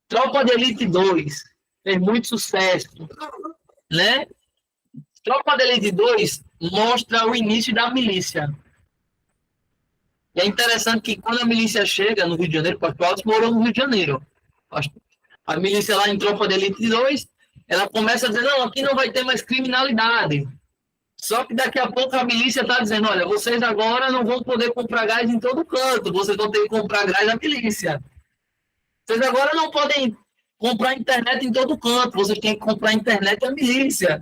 Tropa de Elite 2 fez muito sucesso, né? Tropa de Elite 2 mostra o início da milícia. E é interessante que quando a milícia chega no Rio de Janeiro, Pastor Alves morou no Rio de Janeiro. A milícia lá em Tropa de Elite 2, ela começa a dizer, não, aqui não vai ter mais criminalidade. Só que daqui a pouco a milícia está dizendo, olha, vocês agora não vão poder comprar gás em todo canto, vocês vão ter que comprar gás da milícia. Vocês agora não podem comprar internet em todo canto, vocês têm que comprar internet da milícia.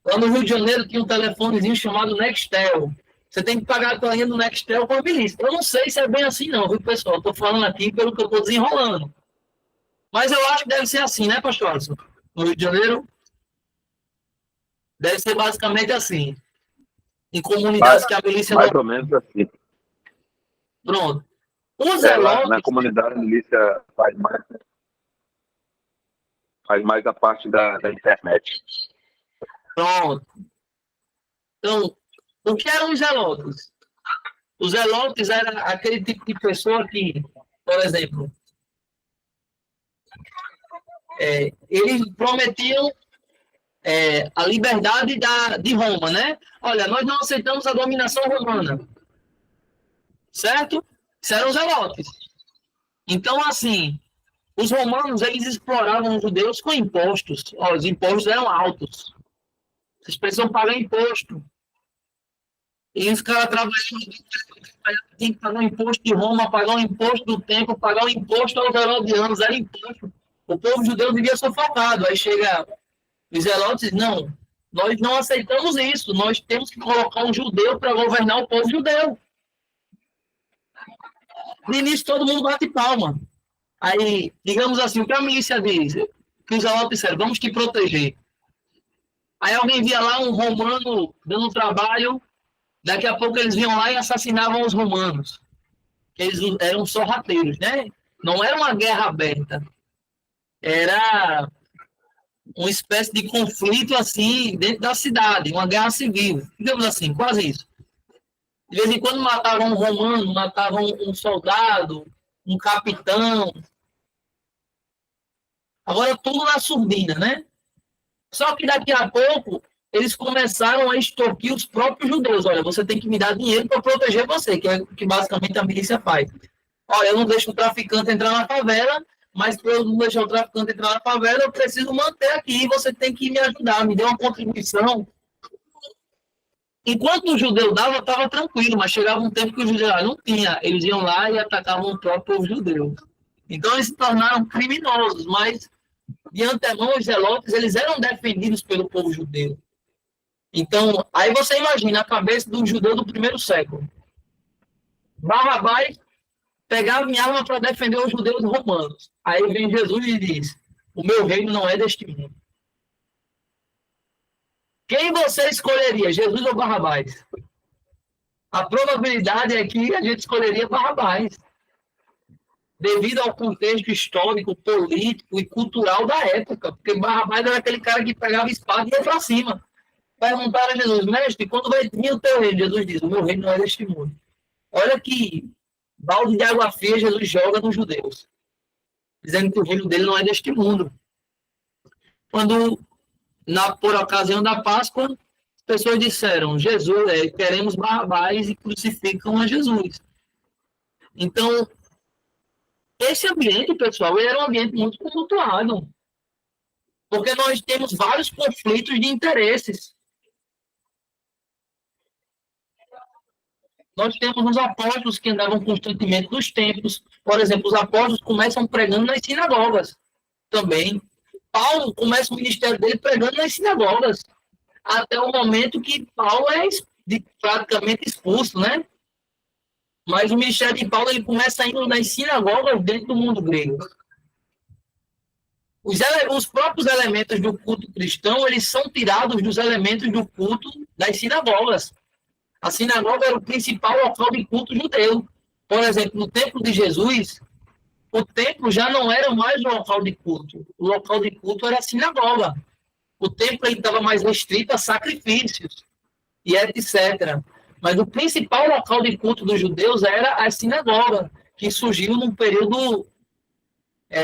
Lá no Rio de Janeiro tinha um telefonezinho chamado Nextel. Você tem que pagar a tua linha do Nextel com a milícia. Eu não sei se é bem assim não, viu, pessoal? Estou falando aqui pelo que eu estou desenrolando. Mas eu acho que deve ser assim, né, pastor Alisson? No Rio de Janeiro, deve ser basicamente assim. Em comunidades que a milícia... Mais ou menos assim. Pronto. Os zelotes... Na comunidade, a milícia faz mais a parte da internet. Pronto. Então, o que eram os zelotes? Os zelotes eram aquele tipo de pessoa que, por exemplo, eles prometiam a liberdade de Roma, né? Olha, nós não aceitamos a dominação romana. Certo? Isso eram os zelotes. Então, assim, os romanos, eles exploravam os judeus com impostos. Os impostos eram altos. Vocês precisam pagar imposto. E os caras trabalhando, tem que pagar o imposto de Roma, pagar o imposto do templo, pagar o imposto aos herodianos, era imposto. O povo judeu vivia sufocado. Aí chega os zelotes e diz, não, nós não aceitamos isso, nós temos que colocar um judeu para governar o povo judeu. No início todo mundo bate palma. Aí, digamos assim, o que a milícia diz? Que os zelotes disseram, vamos te proteger. Aí alguém via lá um romano dando trabalho, daqui a pouco eles vinham lá e assassinavam os romanos. Eles eram sorrateiros, né? Não era uma guerra aberta. Era uma espécie de conflito, assim, dentro da cidade, uma guerra civil. Digamos assim, quase isso. De vez em quando matavam um romano, matavam um soldado, um capitão. Agora, tudo na surdina, né? Só que daqui a pouco, eles começaram a extorquir os próprios judeus. Olha, você tem que me dar dinheiro para proteger você, que é o que basicamente a milícia faz. Olha, eu não deixo o traficante entrar na favela, mas para eu não deixar o traficante entrar na favela, eu preciso manter aqui, você tem que me ajudar, me dê uma contribuição. Enquanto o judeu dava, estava tranquilo, mas chegava um tempo que os judeus não tinha. Eles iam lá e atacavam o próprio povo judeu. Então, eles se tornaram criminosos, mas, de antemão, os zelotes, eles eram defendidos pelo povo judeu. Então, aí você imagina a cabeça do judeu do primeiro século. Barrabás pegava em arma para defender os judeus romanos. Aí vem Jesus e diz, o meu reino não é deste mundo. Quem você escolheria, Jesus ou Barrabás? A probabilidade é que a gente escolheria Barrabás, devido ao contexto histórico, político e cultural da época, porque Barrabás era aquele cara que pegava espada e ia para cima. Perguntaram a Jesus, mestre, quando vai vir o teu reino? Jesus diz, o meu reino não é deste mundo. Olha que balde de água fria Jesus joga nos judeus, dizendo que o reino dele não é deste mundo. Quando, por ocasião da Páscoa, as pessoas disseram, Jesus, queremos Barrabás e crucificam a Jesus. Então, esse ambiente, pessoal, ele era um ambiente muito tumultuado, porque nós temos vários conflitos de interesses. Nós temos os apóstolos que andavam constantemente nos templos. Por exemplo, os apóstolos começam pregando nas sinagogas também. Paulo começa o ministério dele pregando nas sinagogas, até o momento que Paulo é praticamente expulso, né? Mas o ministério de Paulo ele começa indo nas sinagogas dentro do mundo grego. Os próprios elementos do culto cristão, eles são tirados dos elementos do culto das sinagogas. A sinagoga era o principal local de culto judeu. Por exemplo, no templo de Jesus, o templo já não era mais o local de culto. O local de culto era a sinagoga. O templo estava mais restrito a sacrifícios e etc. Mas o principal local de culto dos judeus era a sinagoga, que surgiu no período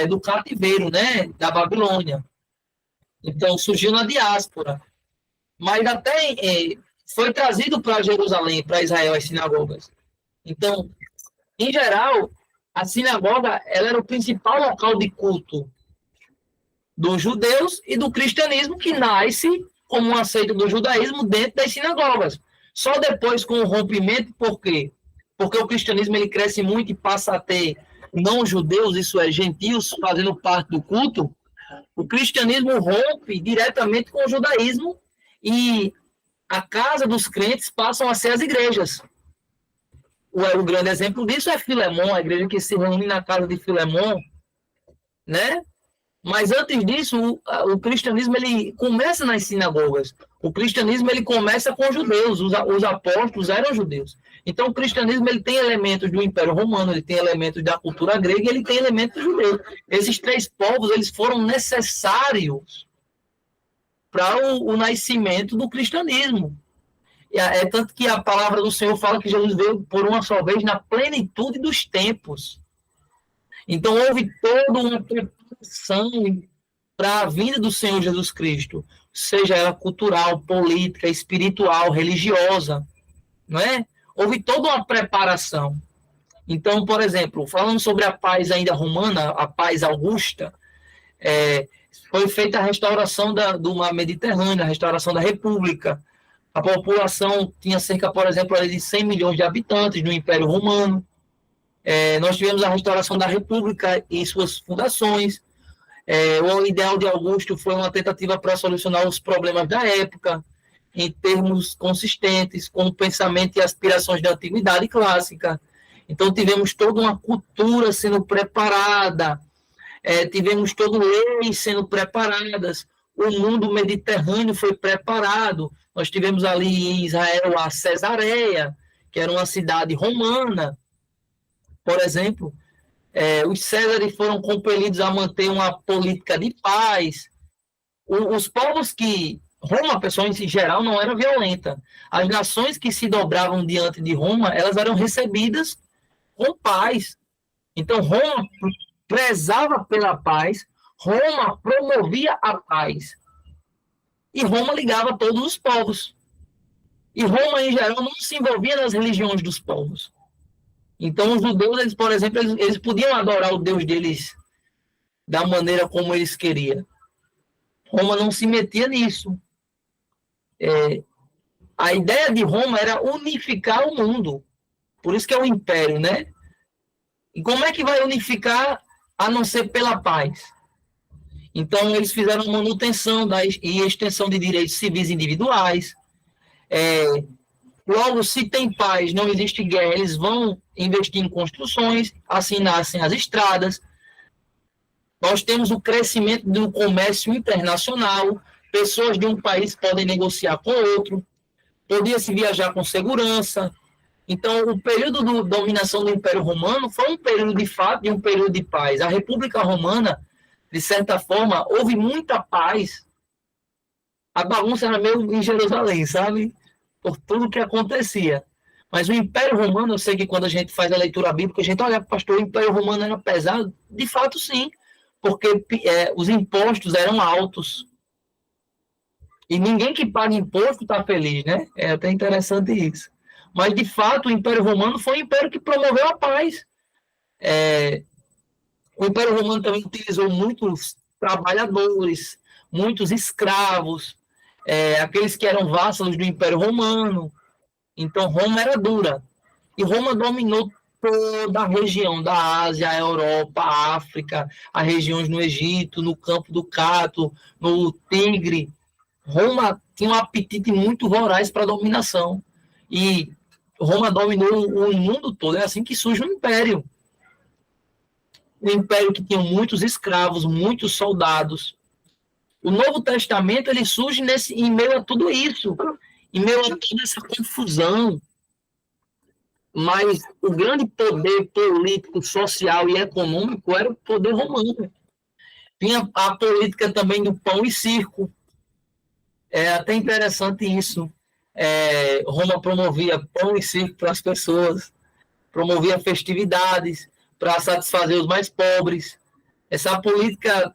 do cativeiro, né, da Babilônia. Então, surgiu na diáspora. Mas até foi trazido para Jerusalém, para Israel, as sinagogas. Então, em geral, a sinagoga ela era o principal local de culto dos judeus e do cristianismo, que nasce como uma seita do judaísmo dentro das sinagogas. Só depois, com o rompimento, por quê? Porque o cristianismo ele cresce muito e passa a ter não-judeus, isso é, gentios, fazendo parte do culto. O cristianismo rompe diretamente com o judaísmo e a casa dos crentes passam a ser as igrejas. O grande exemplo disso é Filemon, a igreja que se reúne na casa de Filemon, né? Mas antes disso, o cristianismo ele começa nas sinagogas. O cristianismo ele começa com os judeus, os apóstolos eram judeus. Então o cristianismo ele tem elementos do Império Romano, ele tem elementos da cultura grega e ele tem elementos judeus. Esses três povos eles foram necessários para o nascimento do cristianismo. É tanto que a palavra do Senhor fala que Jesus veio por uma só vez na plenitude dos tempos. Então houve toda uma preparação para a vinda do Senhor Jesus Cristo, seja ela cultural, política, espiritual, religiosa, não é? Houve toda uma preparação. Então, por exemplo, falando sobre a paz ainda romana, a paz augusta, foi feita a restauração do mar Mediterrâneo, a restauração da República. A população tinha cerca, por exemplo, de 100 milhões de habitantes no Império Romano. Nós tivemos a restauração da República e suas fundações. O ideal de Augusto foi uma tentativa para solucionar os problemas da época, em termos consistentes, com o pensamento e aspirações da antiguidade clássica. Então, tivemos toda uma cultura sendo preparada, tivemos todas leis sendo preparadas, o mundo mediterrâneo foi preparado. Nós tivemos ali em Israel a Cesareia, que era uma cidade romana, por exemplo. Os Césares foram compelidos a manter uma política de paz. Os povos que... Roma, pessoal, em geral, não era violenta. As nações que se dobravam diante de Roma, elas eram recebidas com paz. Então, Roma prezava pela paz. Roma promovia a paz. E Roma ligava todos os povos. E Roma, em geral, não se envolvia nas religiões dos povos. Então, os judeus, eles, por exemplo, eles podiam adorar o Deus deles da maneira como eles queriam. Roma não se metia nisso. A ideia de Roma era unificar o mundo. Por isso que é o império, né? E como é que vai unificar a não ser pela paz? Então, eles fizeram manutenção e extensão de direitos civis individuais. Logo, se tem paz, não existe guerra, eles vão investir em construções, assim nascem as estradas. Nós temos o crescimento do comércio internacional, pessoas de um país podem negociar com outro, podia-se viajar com segurança. Então, o período de dominação do Império Romano foi um período de fato e um período de paz. A República Romana, de certa forma, houve muita paz. A bagunça era meio em Jerusalém, sabe? Por tudo que acontecia. Mas o Império Romano, eu sei que quando a gente faz a leitura bíblica, a gente olha, pastor, o Império Romano era pesado? De fato, sim, porque os impostos eram altos. E ninguém que paga imposto está feliz, né? É até interessante isso. Mas, de fato, o Império Romano foi um império que promoveu a paz. O Império Romano também utilizou muitos trabalhadores, muitos escravos, aqueles que eram vassalos do Império Romano. Então, Roma era dura. E Roma dominou toda a região da Ásia, a Europa, a África, as regiões no Egito, no Campo do Cato, no Tigre. Roma tinha um apetite muito voraz para a dominação. E Roma dominou o mundo todo. É assim que surge o Império. Um império que tinha muitos escravos, muitos soldados. O Novo Testamento ele surge em meio a tudo isso, em meio a toda essa confusão. Mas o grande poder político, social e econômico era o poder romano. Tinha a política também do pão e circo. É até interessante isso. Roma promovia pão e circo para as pessoas, promovia festividades para satisfazer os mais pobres. Essa política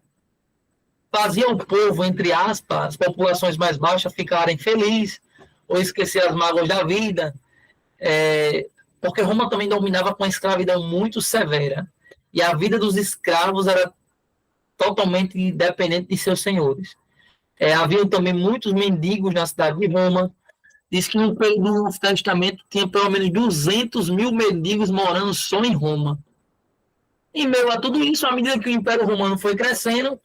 fazia o povo, entre aspas, as populações mais baixas ficarem felizes ou esquecer as mágoas da vida, porque Roma também dominava com a escravidão muito severa. E a vida dos escravos era totalmente dependente de seus senhores. Havia também muitos mendigos na cidade de Roma. Diz que no período do Novo Testamento tinha pelo menos 200 mil mendigos morando só em Roma. Em meio a tudo isso, à medida que o Império Romano foi crescendo,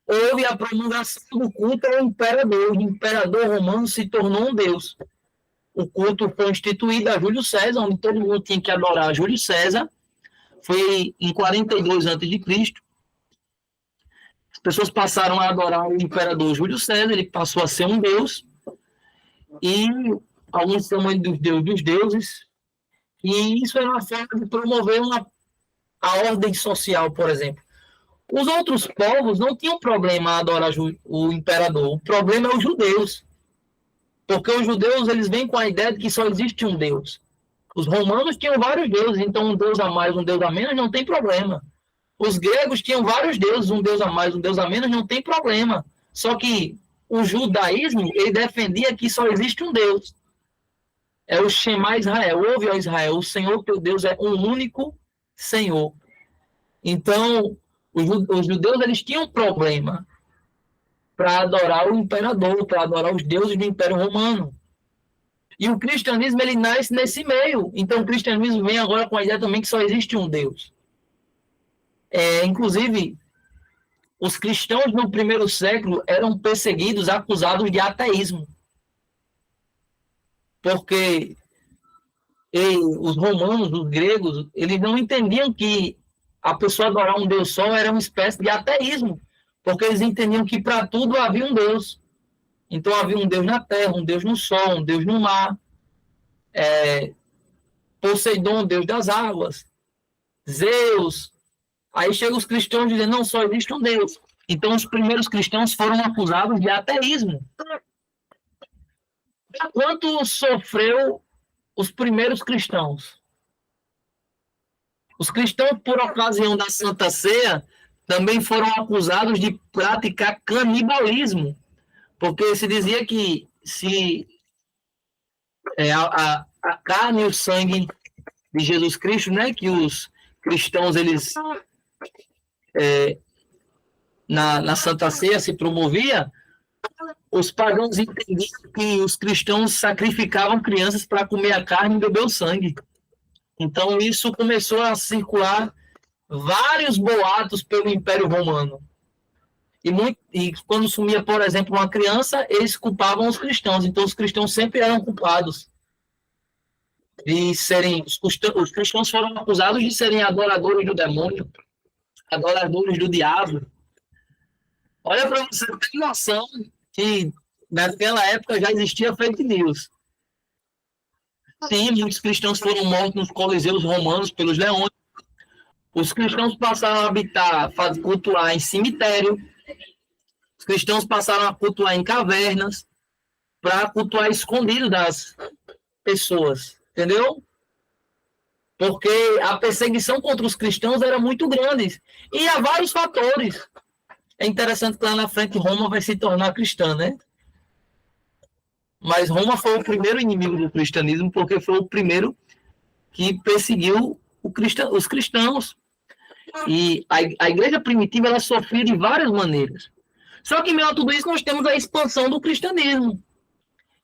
houve a promulgação do culto ao imperador. O imperador romano se tornou um deus. O culto foi instituído a Júlio César, onde todo mundo tinha que adorar Júlio César. Foi em 42 a.C. As pessoas passaram a adorar o imperador Júlio César, ele passou a ser um deus. E alguns chamam ele dos deuses dos deuses. E isso era uma forma de promover a ordem social, por exemplo. Os outros povos não tinham problema a adorar o imperador. O problema é os judeus. Porque os judeus eles vêm com a ideia de que só existe um Deus. Os romanos tinham vários deuses, então um Deus a mais, um Deus a menos, não tem problema. Os gregos tinham vários deuses, um Deus a mais, um Deus a menos, não tem problema. Só que o judaísmo, ele defendia que só existe um Deus. É o Shema Israel. Ouve, ó Israel, o Senhor teu Deus é um único Senhor. Então, os judeus eles tinham problema para adorar o imperador, para adorar os deuses do Império Romano. E o cristianismo ele nasce nesse meio. Então, o cristianismo vem agora com a ideia também que só existe um Deus. Inclusive, os cristãos no primeiro século eram perseguidos, acusados de ateísmo. Porque os romanos, os gregos, eles não entendiam que a pessoa adorar um Deus só era uma espécie de ateísmo, porque eles entendiam que para tudo havia um Deus. Então havia um Deus na terra, um Deus no sol, um Deus no mar, Poseidon, Deus das águas, Zeus. Aí chegam os cristãos dizendo, não, só existe um Deus. Então os primeiros cristãos foram acusados de ateísmo. Quanto sofreu os primeiros cristãos? Os cristãos, por ocasião da Santa Ceia, também foram acusados de praticar canibalismo, porque se dizia que se a carne e o sangue de Jesus Cristo, né, que os cristãos, eles na Santa Ceia se promovia, os pagãos entendiam que os cristãos sacrificavam crianças para comer a carne e beber o sangue. Então isso começou a circular vários boatos pelo Império Romano. E quando sumia, por exemplo, uma criança, eles culpavam os cristãos. Então os cristãos sempre eram culpados de serem... Os cristãos foram acusados de serem adoradores do demônio, adoradores do diabo. Olha para você ter noção que naquela época já existia fake news. Sim, muitos cristãos foram mortos nos coliseus romanos pelos leões. Os cristãos passaram a habitar, cultuar em cemitério. Os cristãos passaram a cultuar em cavernas para cultuar escondido das pessoas, entendeu? Porque a perseguição contra os cristãos era muito grande. E há vários fatores. É interessante que lá na frente Roma vai se tornar cristã, né? Mas Roma foi o primeiro inimigo do cristianismo, porque foi o primeiro que perseguiu os cristãos. E a igreja primitiva, ela sofria de várias maneiras. Só que, em meio a tudo isso, nós temos a expansão do cristianismo.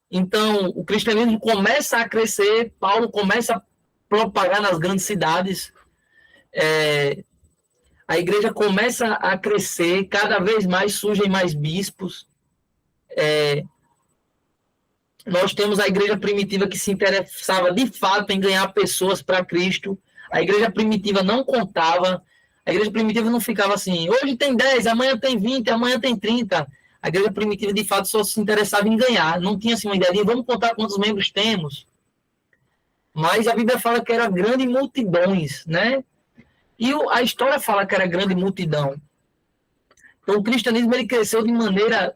Então, o cristianismo começa a crescer, Paulo começa a propagar nas grandes cidades, a igreja começa a crescer, cada vez mais surgem mais bispos. Nós temos a igreja primitiva que se interessava de fato em ganhar pessoas para Cristo. A igreja primitiva não contava, a igreja primitiva não ficava assim, hoje tem 10, amanhã tem 20, amanhã tem 30. A igreja primitiva de fato só se interessava em ganhar, não tinha assim uma ideia de vamos contar quantos membros temos. Mas a Bíblia fala que era grandes multidões, né? E a história fala que era grande multidão. Então o cristianismo ele cresceu de maneira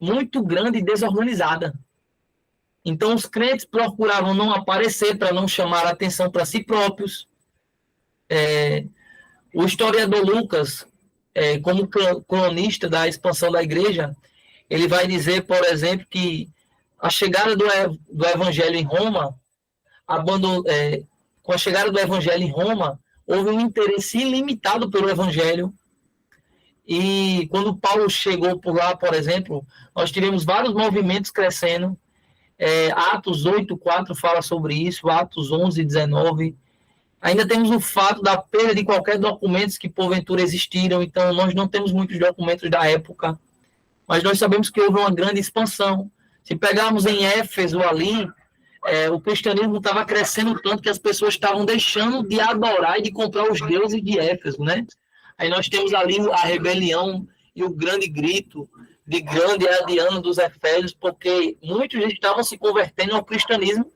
muito grande e desorganizada. Então os crentes procuravam não aparecer para não chamar a atenção para si próprios. O historiador Lucas, como cronista da expansão da igreja, ele vai dizer, por exemplo, que a chegada do evangelho em Roma, com a chegada do evangelho em Roma, houve um interesse ilimitado pelo evangelho. E quando Paulo chegou por lá, por exemplo, nós tivemos vários movimentos crescendo. Atos 8:4 fala sobre isso, Atos 11:19. Ainda temos o fato da perda de qualquer documentos que porventura existiram, então nós não temos muitos documentos da época, mas nós sabemos que houve uma grande expansão. Se pegarmos em Éfeso ali, o cristianismo estava crescendo tanto que as pessoas estavam deixando de adorar e de comprar os deuses de Éfeso, né? Aí nós temos ali a rebelião e o grande grito de grande é a Diana dos Efésios, porque muitos estavam se convertendo ao cristianismo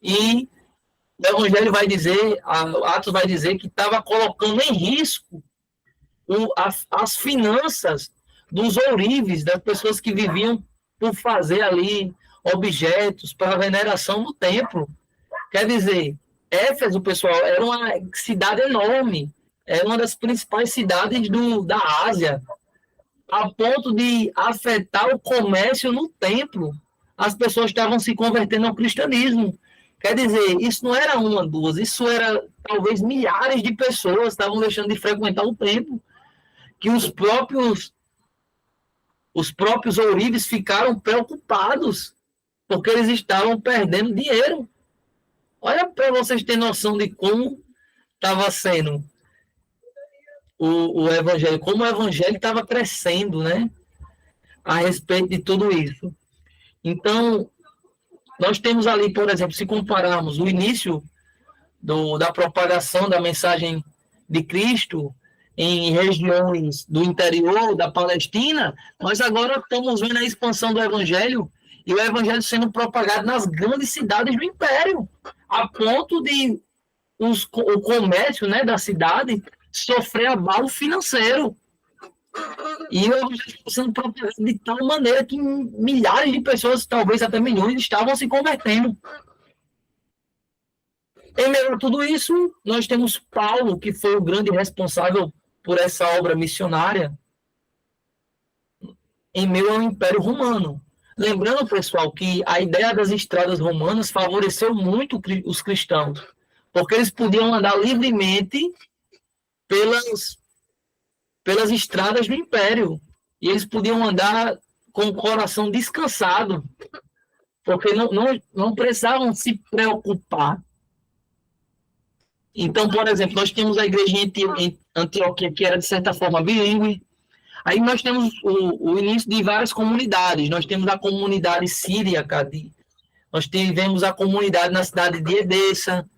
e o Evangelho vai dizer, Atos vai dizer que estava colocando em risco as finanças dos ourives, das pessoas que viviam por fazer ali objetos para a veneração do templo. Quer dizer, Éfeso, pessoal, era uma cidade enorme, era uma das principais cidades da Ásia, a ponto de afetar o comércio no templo. As pessoas estavam se convertendo ao cristianismo. Quer dizer, isso não era uma, duas, isso era talvez milhares de pessoas estavam deixando de frequentar o templo, que os próprios ourives ficaram preocupados, porque eles estavam perdendo dinheiro. Olha para vocês terem noção de como estava sendo o evangelho, como o evangelho estava crescendo, né? A respeito de tudo isso. Então, nós temos ali, por exemplo, se compararmos o início da propagação da mensagem de Cristo em regiões do interior da Palestina, nós agora estamos vendo a expansão do evangelho e o evangelho sendo propagado nas grandes cidades do império, a ponto de o comércio, né, da cidade sofrer abalo financeiro. E o evangelho está sendo propagado de tal maneira que milhares de pessoas, talvez até milhões, estavam se convertendo. Em meio a tudo isso, nós temos Paulo, que foi o grande responsável por essa obra missionária em meio ao Império Romano. Lembrando, pessoal, que a ideia das estradas romanas favoreceu muito os cristãos, porque eles podiam andar livremente pelas estradas do Império, e eles podiam andar com o coração descansado, porque não precisavam se preocupar. Então, por exemplo, nós temos a igreja em Antioquia, que era, de certa forma, bilíngue. Aí nós temos o início de várias comunidades. Nós temos a comunidade síriaca, nós tivemos a comunidade na cidade de Edessa,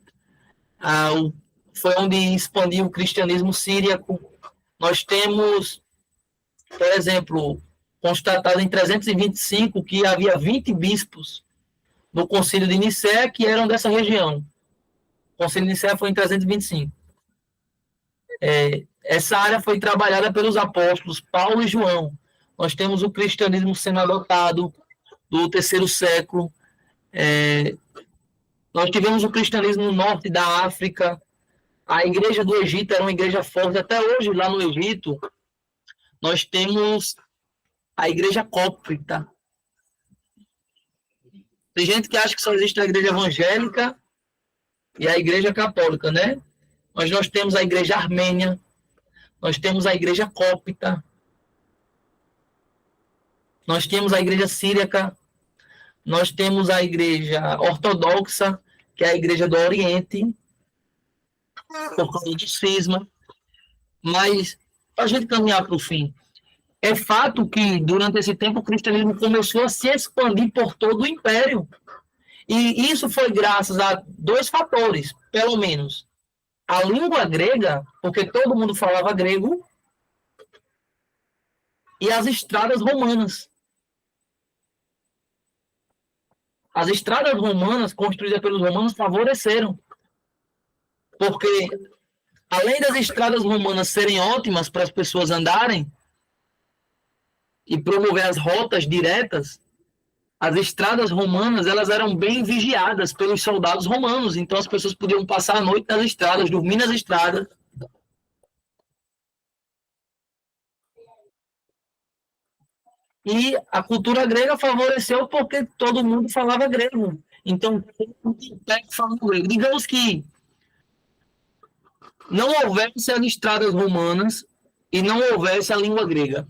foi onde expandiu o cristianismo síriaco. Nós temos, por exemplo, constatado em 325 que havia 20 bispos no Concílio de Nicéia que eram dessa região. O Concílio de Nicéia foi em 325. Essa área foi trabalhada pelos apóstolos Paulo e João. Nós temos o cristianismo sendo adotado do terceiro século. Nós tivemos o cristianismo no norte da África. A igreja do Egito era uma igreja forte. Até hoje, lá no Egito, nós temos a igreja cóptica. Tem gente que acha que só existe a igreja evangélica e a igreja católica, né? Mas nós temos a igreja armênia, nós temos a igreja cópita, nós temos a igreja síriaca, nós temos a igreja ortodoxa, que é a igreja do Oriente, por causa do cisma. Mas, para a gente caminhar para o fim, é fato que, durante esse tempo, o cristianismo começou a se expandir por todo o império. E isso foi graças a dois fatores, pelo menos. A língua grega, porque todo mundo falava grego, e as estradas romanas. As estradas romanas, construídas pelos romanos, favoreceram. Porque, além das estradas romanas serem ótimas para as pessoas andarem e promover as rotas diretas, as estradas romanas, elas eram bem vigiadas pelos soldados romanos. Então, as pessoas podiam passar a noite nas estradas, dormir nas estradas. E a cultura grega favoreceu porque todo mundo falava grego. Então, digamos que não houvesse as estradas romanas e não houvesse a língua grega.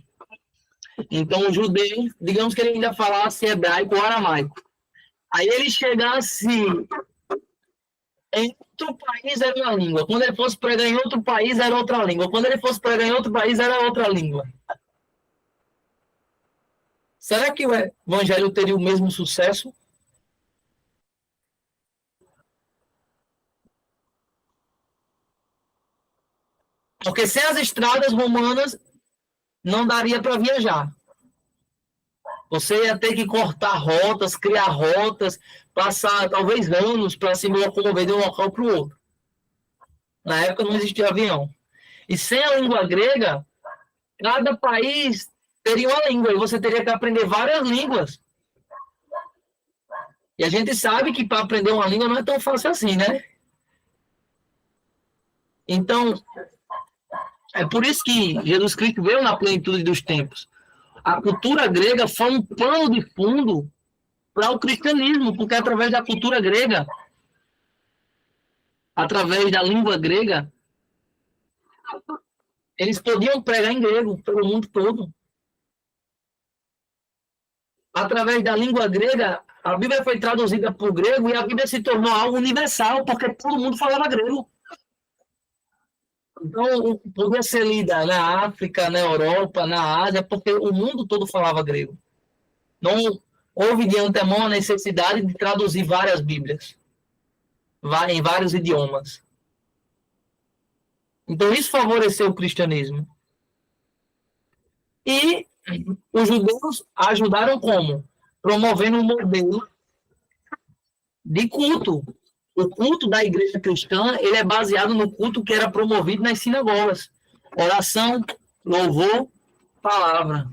Então, o judeu, digamos que ele ainda falasse hebraico ou aramaico. Aí ele chegasse em outro país, era uma língua. Quando ele fosse pregar em outro país, era outra língua. Quando ele fosse pregar em outro país, era outra língua. Será que o evangelho teria o mesmo sucesso? Porque sem as estradas romanas, não daria para viajar. Você ia ter que cortar rotas, criar rotas, passar talvez anos para se locomover de um local para o outro. Na época não existia avião. E sem a língua grega, cada país teria uma língua e você teria que aprender várias línguas. E a gente sabe que para aprender uma língua não é tão fácil assim, né? Então, é por isso que Jesus Cristo veio na plenitude dos tempos. A cultura grega foi um pano de fundo para o cristianismo, porque através da cultura grega, através da língua grega, eles podiam pregar em grego pelo mundo todo. Através da língua grega, a Bíblia foi traduzida para o grego e a Bíblia se tornou algo universal, porque todo mundo falava grego. Então, podia ser lida na África, na Europa, na Ásia, porque o mundo todo falava grego. Não houve de antemão a necessidade de traduzir várias Bíblias em vários idiomas. Então, isso favoreceu o cristianismo. E os judeus ajudaram como? Promovendo um modelo de culto. O culto da igreja cristã, ele é baseado no culto que era promovido nas sinagogas. Oração, louvor, palavra.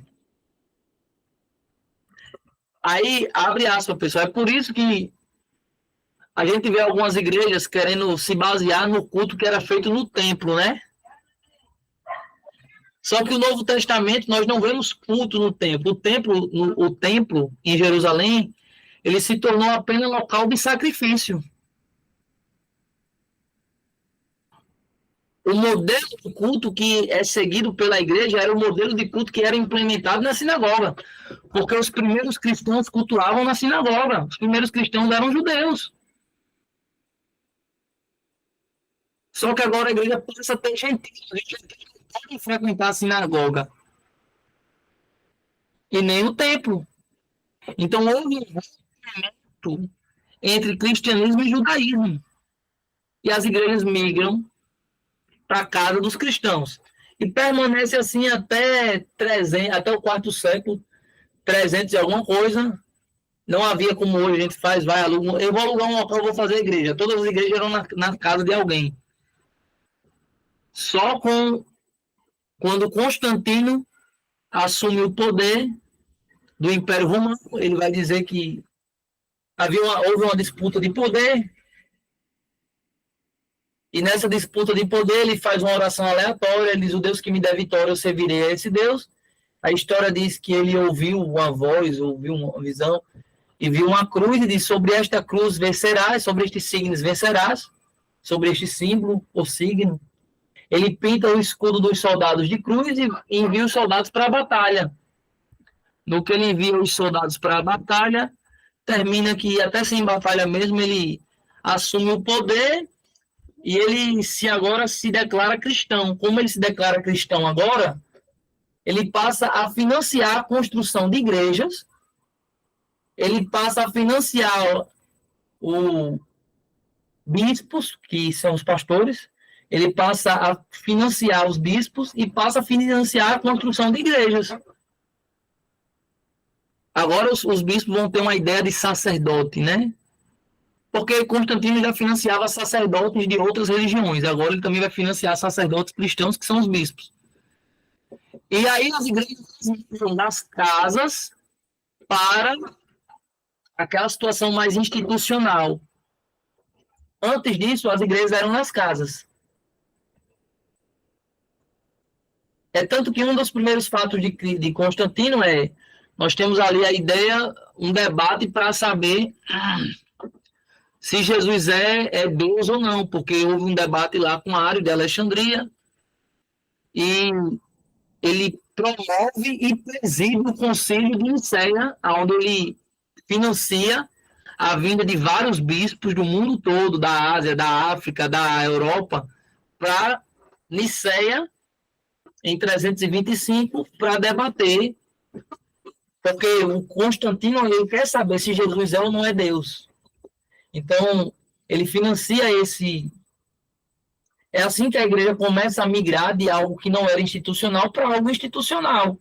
Aí, abre aspas, pessoal. É por isso que a gente vê algumas igrejas querendo se basear no culto que era feito no templo, né? Só que o Novo Testamento, nós não vemos culto no templo. O templo em Jerusalém, ele se tornou apenas local de sacrifício. O modelo de culto que é seguido pela igreja era o modelo de culto que era implementado na sinagoga. Porque os primeiros cristãos cultuavam na sinagoga. Os primeiros cristãos eram judeus. Só que agora a igreja passa a ter gentios. Os gentios não podem frequentar a sinagoga. E nem o templo. Então houve um rompimento entre cristianismo e judaísmo. E as igrejas migram para a casa dos cristãos. E permanece assim até o quarto século, 300 e alguma coisa. Não havia como hoje a gente faz, eu vou alugar um local, vou fazer igreja. Todas as igrejas eram na casa de alguém. Só quando Constantino assume o poder do Império Romano, ele vai dizer que houve uma disputa de poder, e nessa disputa de poder ele faz uma oração aleatória, ele diz: o Deus que me der vitória, eu servirei a esse Deus. A história diz que ele ouviu uma voz, ouviu uma visão, e viu uma cruz, e diz: sobre esta cruz vencerás, sobre estes signos vencerás, sobre este símbolo ou signo. Ele pinta o escudo dos soldados de cruz e envia os soldados para a batalha. No que ele envia os soldados para a batalha, termina que até sem batalha mesmo, ele assume o poder e ele agora se declara cristão. Como ele se declara cristão agora, ele passa a financiar a construção de igrejas, ele passa a financiar os bispos, que são os pastores, ele passa a financiar os bispos e passa a financiar a construção de igrejas. Agora os bispos vão ter uma ideia de sacerdote, né? Porque Constantino já financiava sacerdotes de outras religiões. Agora ele também vai financiar sacerdotes cristãos, que são os bispos. E aí as igrejas vão das casas para aquela situação mais institucional. Antes disso, as igrejas eram nas casas. É tanto que um dos primeiros fatos de Constantino nós temos ali a ideia, um debate para saber se Jesus é Deus ou não, porque houve um debate lá com Ário de Alexandria, e ele promove e preside o Concílio de Nicéia, onde ele financia a vinda de vários bispos do mundo todo, da Ásia, da África, da Europa, para Nicéia, em 325, para debater, porque o Constantino ele quer saber se Jesus é ou não é Deus. Então, ele financia esse... É assim que a igreja começa a migrar de algo que não era institucional para algo institucional.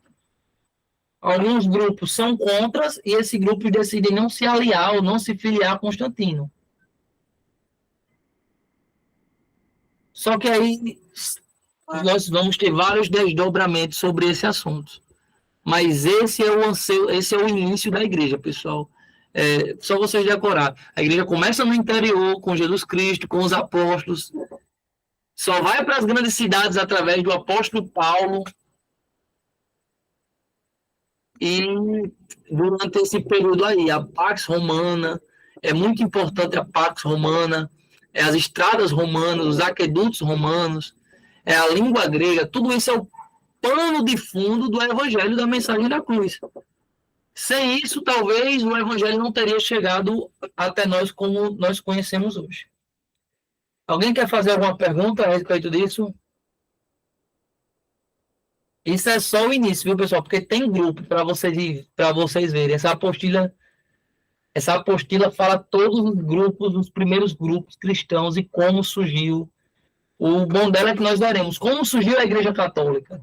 Alguns grupos são contras e esses grupos decidem não se aliar ou não se filiar a Constantino. Só que aí nós vamos ter vários desdobramentos sobre esse assunto. Mas esse é o início da igreja, pessoal. Só vocês decorar. A igreja começa no interior, com Jesus Cristo, com os apóstolos. Só vai para as grandes cidades através do apóstolo Paulo. E durante esse período aí, a Pax Romana, é muito importante a Pax Romana, as estradas romanas, os aquedutos romanos, a língua grega, tudo isso é o pano de fundo do evangelho da mensagem da cruz. Sem isso, talvez o evangelho não teria chegado até nós como nós conhecemos hoje. Alguém quer fazer alguma pergunta a respeito disso? Isso é só o início, viu, pessoal? Porque tem grupo para vocês verem. Essa apostila fala todos os grupos, os primeiros grupos cristãos e como surgiu. O bom dela é que nós daremos. Como surgiu a Igreja Católica?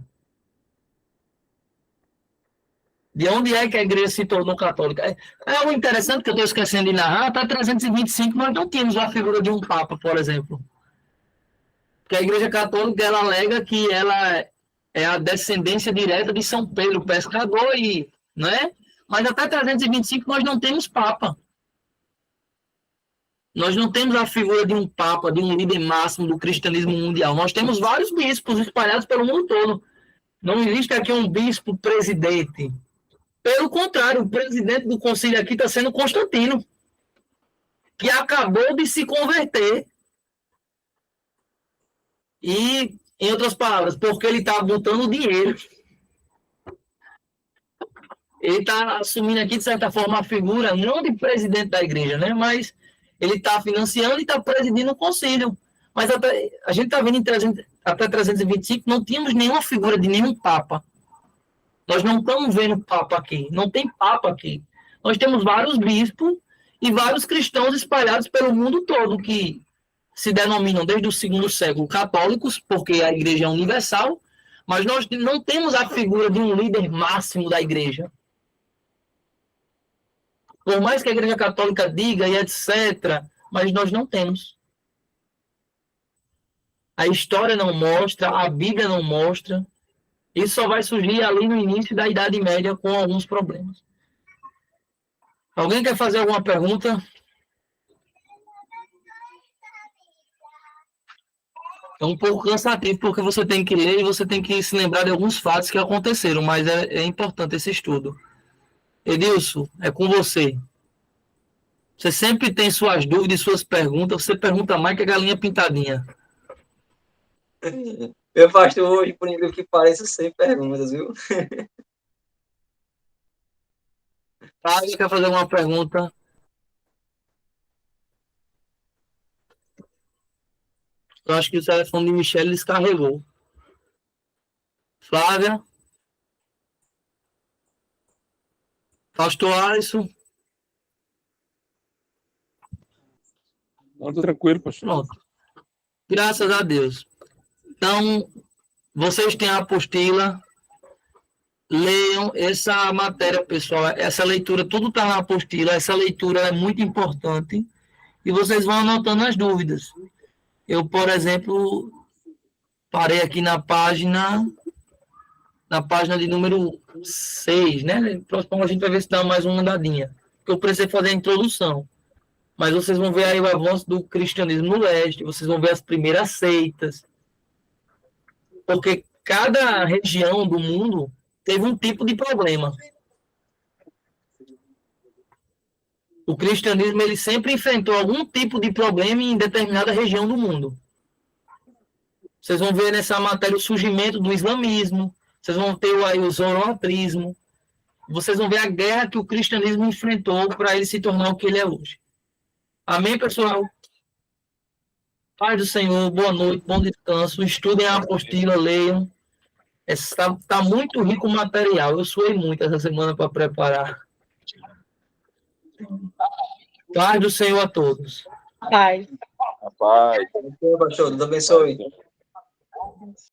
De onde é que a igreja se tornou católica? É algo interessante que eu estou esquecendo de narrar. Até 325 nós não tínhamos a figura de um papa, por exemplo. Porque a igreja católica ela alega que ela é a descendência direta de São Pedro, pescador, né? Mas até 325 nós não temos papa. Nós não temos a figura de um papa, de um líder máximo do cristianismo mundial. Nós temos vários bispos espalhados pelo mundo todo. Não existe aqui um bispo presidente. Pelo contrário, o presidente do concílio aqui está sendo Constantino, que acabou de se converter. E, em outras palavras, porque ele está botando dinheiro. Ele está assumindo aqui, de certa forma, a figura, não de presidente da igreja, né? Mas ele está financiando e está presidindo o concílio. Mas a gente está vendo até 325, não tínhamos nenhuma figura de nenhum papa. Nós não estamos vendo papa aqui. Não tem papa aqui. Nós temos vários bispos e vários cristãos espalhados pelo mundo todo, que se denominam desde o segundo século católicos, porque a igreja é universal, mas nós não temos a figura de um líder máximo da igreja. Por mais que a igreja católica diga e etc., mas nós não temos. A história não mostra, a Bíblia não mostra. Isso só vai surgir ali no início da Idade Média com alguns problemas. Alguém quer fazer alguma pergunta? É um pouco cansativo, porque você tem que ler e você tem que se lembrar de alguns fatos que aconteceram, mas é importante esse estudo. Edilson, é com você. Você sempre tem suas dúvidas e suas perguntas, você pergunta mais que a galinha pintadinha. Meu pastor, hoje, por incrível que pareça, sem perguntas, viu? Flávia, quer fazer alguma pergunta? Eu acho que o telefone de Michele descarregou. Flávia? Pastor Alisson? Não, tô tranquilo, pastor. Pronto. Graças a Deus. Então, vocês têm a apostila. Leiam essa matéria, pessoal. Essa leitura, tudo está na apostila. Essa leitura é muito importante. E vocês vão anotando as dúvidas. Eu, por exemplo, parei aqui na página de número 6, né? Próximo a gente vai ver se dá mais uma andadinha. Porque eu precisei fazer a introdução. Mas vocês vão ver aí o avanço do cristianismo no leste, vocês vão ver as primeiras seitas. Porque cada região do mundo teve um tipo de problema. O cristianismo ele sempre enfrentou algum tipo de problema em determinada região do mundo. Vocês vão ver nessa matéria o surgimento do islamismo, vocês vão ter aí o zoroastrismo, vocês vão ver a guerra que o cristianismo enfrentou para ele se tornar o que ele é hoje. Amém, pessoal? Paz do Senhor, boa noite, bom descanso, estudem a apostila, leiam. Está muito rico o material. Eu suei muito essa semana para preparar. Paz do Senhor a todos. Paz. Rapaz. Pastor, Deus abençoe.